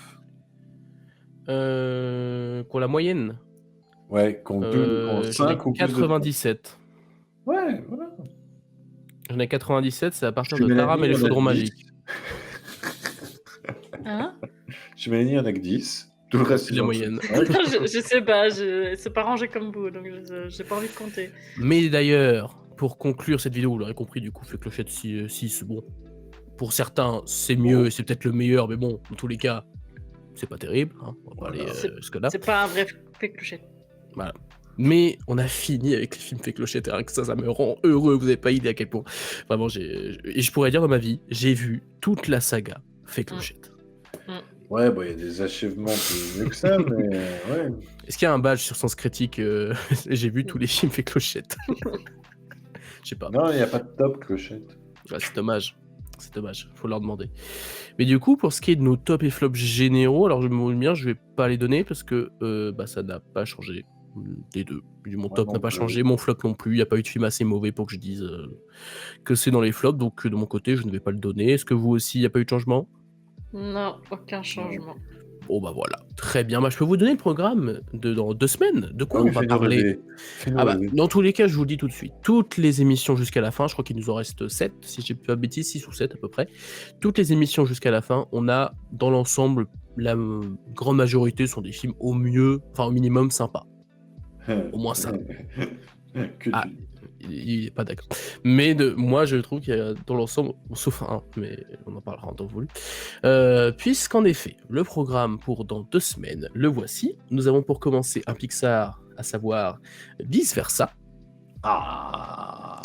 Pour la moyenne, Ouais, qui ont j'en ai 5 ou plus de 97. Ouais, voilà. J'en ai 97, c'est à partir Chez de Taram et Mélanie, le il y en a chaudron 10. magique. Hein Chez Mélanie, il y en a que 10. Tout le reste, C'est la ils ont moyenne. 5. je sais pas, c'est pas rangé comme vous, donc j'ai pas envie de compter. Mais d'ailleurs, pour conclure cette vidéo, vous l'aurez compris, du coup, Fée Clochette 6, bon, pour certains, c'est mieux, c'est peut-être le meilleur, mais bon, dans tous les cas, c'est pas terrible, hein, on va pas aller jusque-là. C'est pas un vrai Fée Clochette. Voilà. Mais on a fini avec les films Fée Clochette, et rien que ça me rend heureux, vous avez pas idée à quel point. Vraiment, et je pourrais dire dans ma vie, j'ai vu toute la saga Fée Clochette. Ouais, il y a des achèvements plus mieux que ça, mais ouais. Est-ce qu'il y a un badge sur Sens Critique j'ai vu tous les films Fée Clochette. Je sais pas. Non, il n'y a pas de top Clochette. Ouais, c'est dommage. C'est dommage, faut leur demander. Mais du coup, pour ce qui est de nos top et flops généraux, alors le mien, je vais pas les donner parce que ça n'a pas changé. Les deux. Mon top n'a pas changé, mon flop non plus. Il n'y a pas eu de film assez mauvais pour que je dise que c'est dans les flops. Donc de mon côté, je ne vais pas le donner. Est-ce que vous aussi, il n'y a pas eu de changement ? Non, aucun changement. Bon bah voilà, très bien. Bah, je peux vous donner le programme dans 2 semaines. De quoi Ah oui, on va fais-nous parler rêver. Fais-nous rêver. Dans tous les cas, je vous le dis tout de suite, toutes les émissions jusqu'à la fin, je crois qu'il nous en reste 7, si j'ai pas de bêtises, 6 ou 7 à peu près. Toutes les émissions jusqu'à la fin, on a dans l'ensemble, la grande majorité sont des films au mieux, enfin au minimum sympas. Au moins ça. Que Ah, tu- il est pas d'accord. Mais moi, je trouve qu'il y a dans l'ensemble, sauf un, mais on en parlera en temps voulu. Puisqu'en effet, le programme pour dans 2 semaines, le voici. Nous avons pour commencer un Pixar, à savoir Vice Versa. Ah.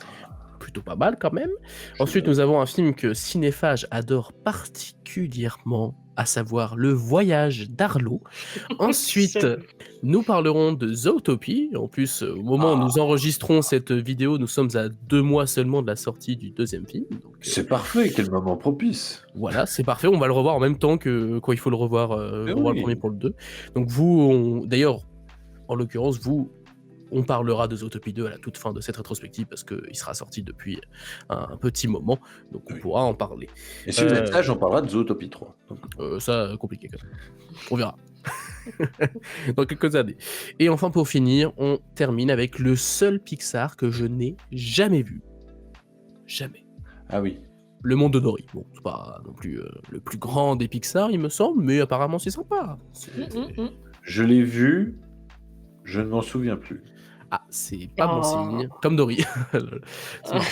Plutôt pas mal quand même. Ensuite, nous avons un film que Cinéphage adore particulièrement, à savoir Le Voyage d'Arlo. Ensuite, nous parlerons de Zootopie. En plus, au moment où nous enregistrons cette vidéo, nous sommes à 2 mois seulement de la sortie du 2e film. Donc, C'est parfait, quel moment propice. voilà, c'est parfait. On va le revoir en même temps que quand il faut le revoir, revoir oui. le premier pour le 2. Donc d'ailleurs, en l'occurrence, on parlera de Zootopie 2 à la toute fin de cette rétrospective parce qu'il sera sorti depuis un petit moment, donc on pourra en parler. Et si vous êtes sage, on parlera de Zootopie 3. Ça, compliqué quand même. On verra. Dans quelques années. Et enfin, pour finir, on termine avec le seul Pixar que je n'ai jamais vu. Jamais. Ah oui. Le Monde de Dory. Bon, c'est pas non plus le plus grand des Pixar, il me semble, mais apparemment c'est sympa. Je l'ai vu, je ne m'en souviens plus. Ah, c'est pas bon signe. Comme Dory. C'est marrant.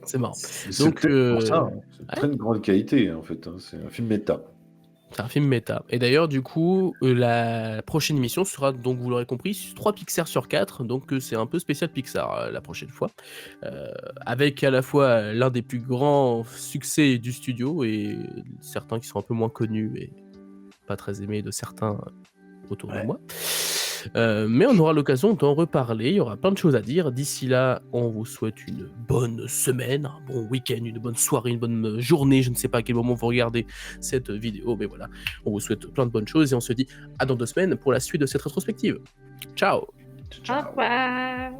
C'est marrant. Donc, C'est pour ça, c'est très de grande qualité en fait. C'est un film méta. C'est un film méta. Et d'ailleurs, du coup, la prochaine émission sera, donc vous l'aurez compris, 3 Pixar sur 4. Donc c'est un peu spécial Pixar la prochaine fois. Avec à la fois l'un des plus grands succès du studio et certains qui sont un peu moins connus et pas très aimés de certains autour de moi. Mais on aura l'occasion d'en reparler, il y aura plein de choses à dire. D'ici là, on vous souhaite une bonne semaine, un bon week-end, une bonne soirée, une bonne journée. Je ne sais pas à quel moment vous regardez cette vidéo, mais voilà, on vous souhaite plein de bonnes choses et on se dit à dans 2 semaines pour la suite de cette rétrospective. Ciao! Au revoir.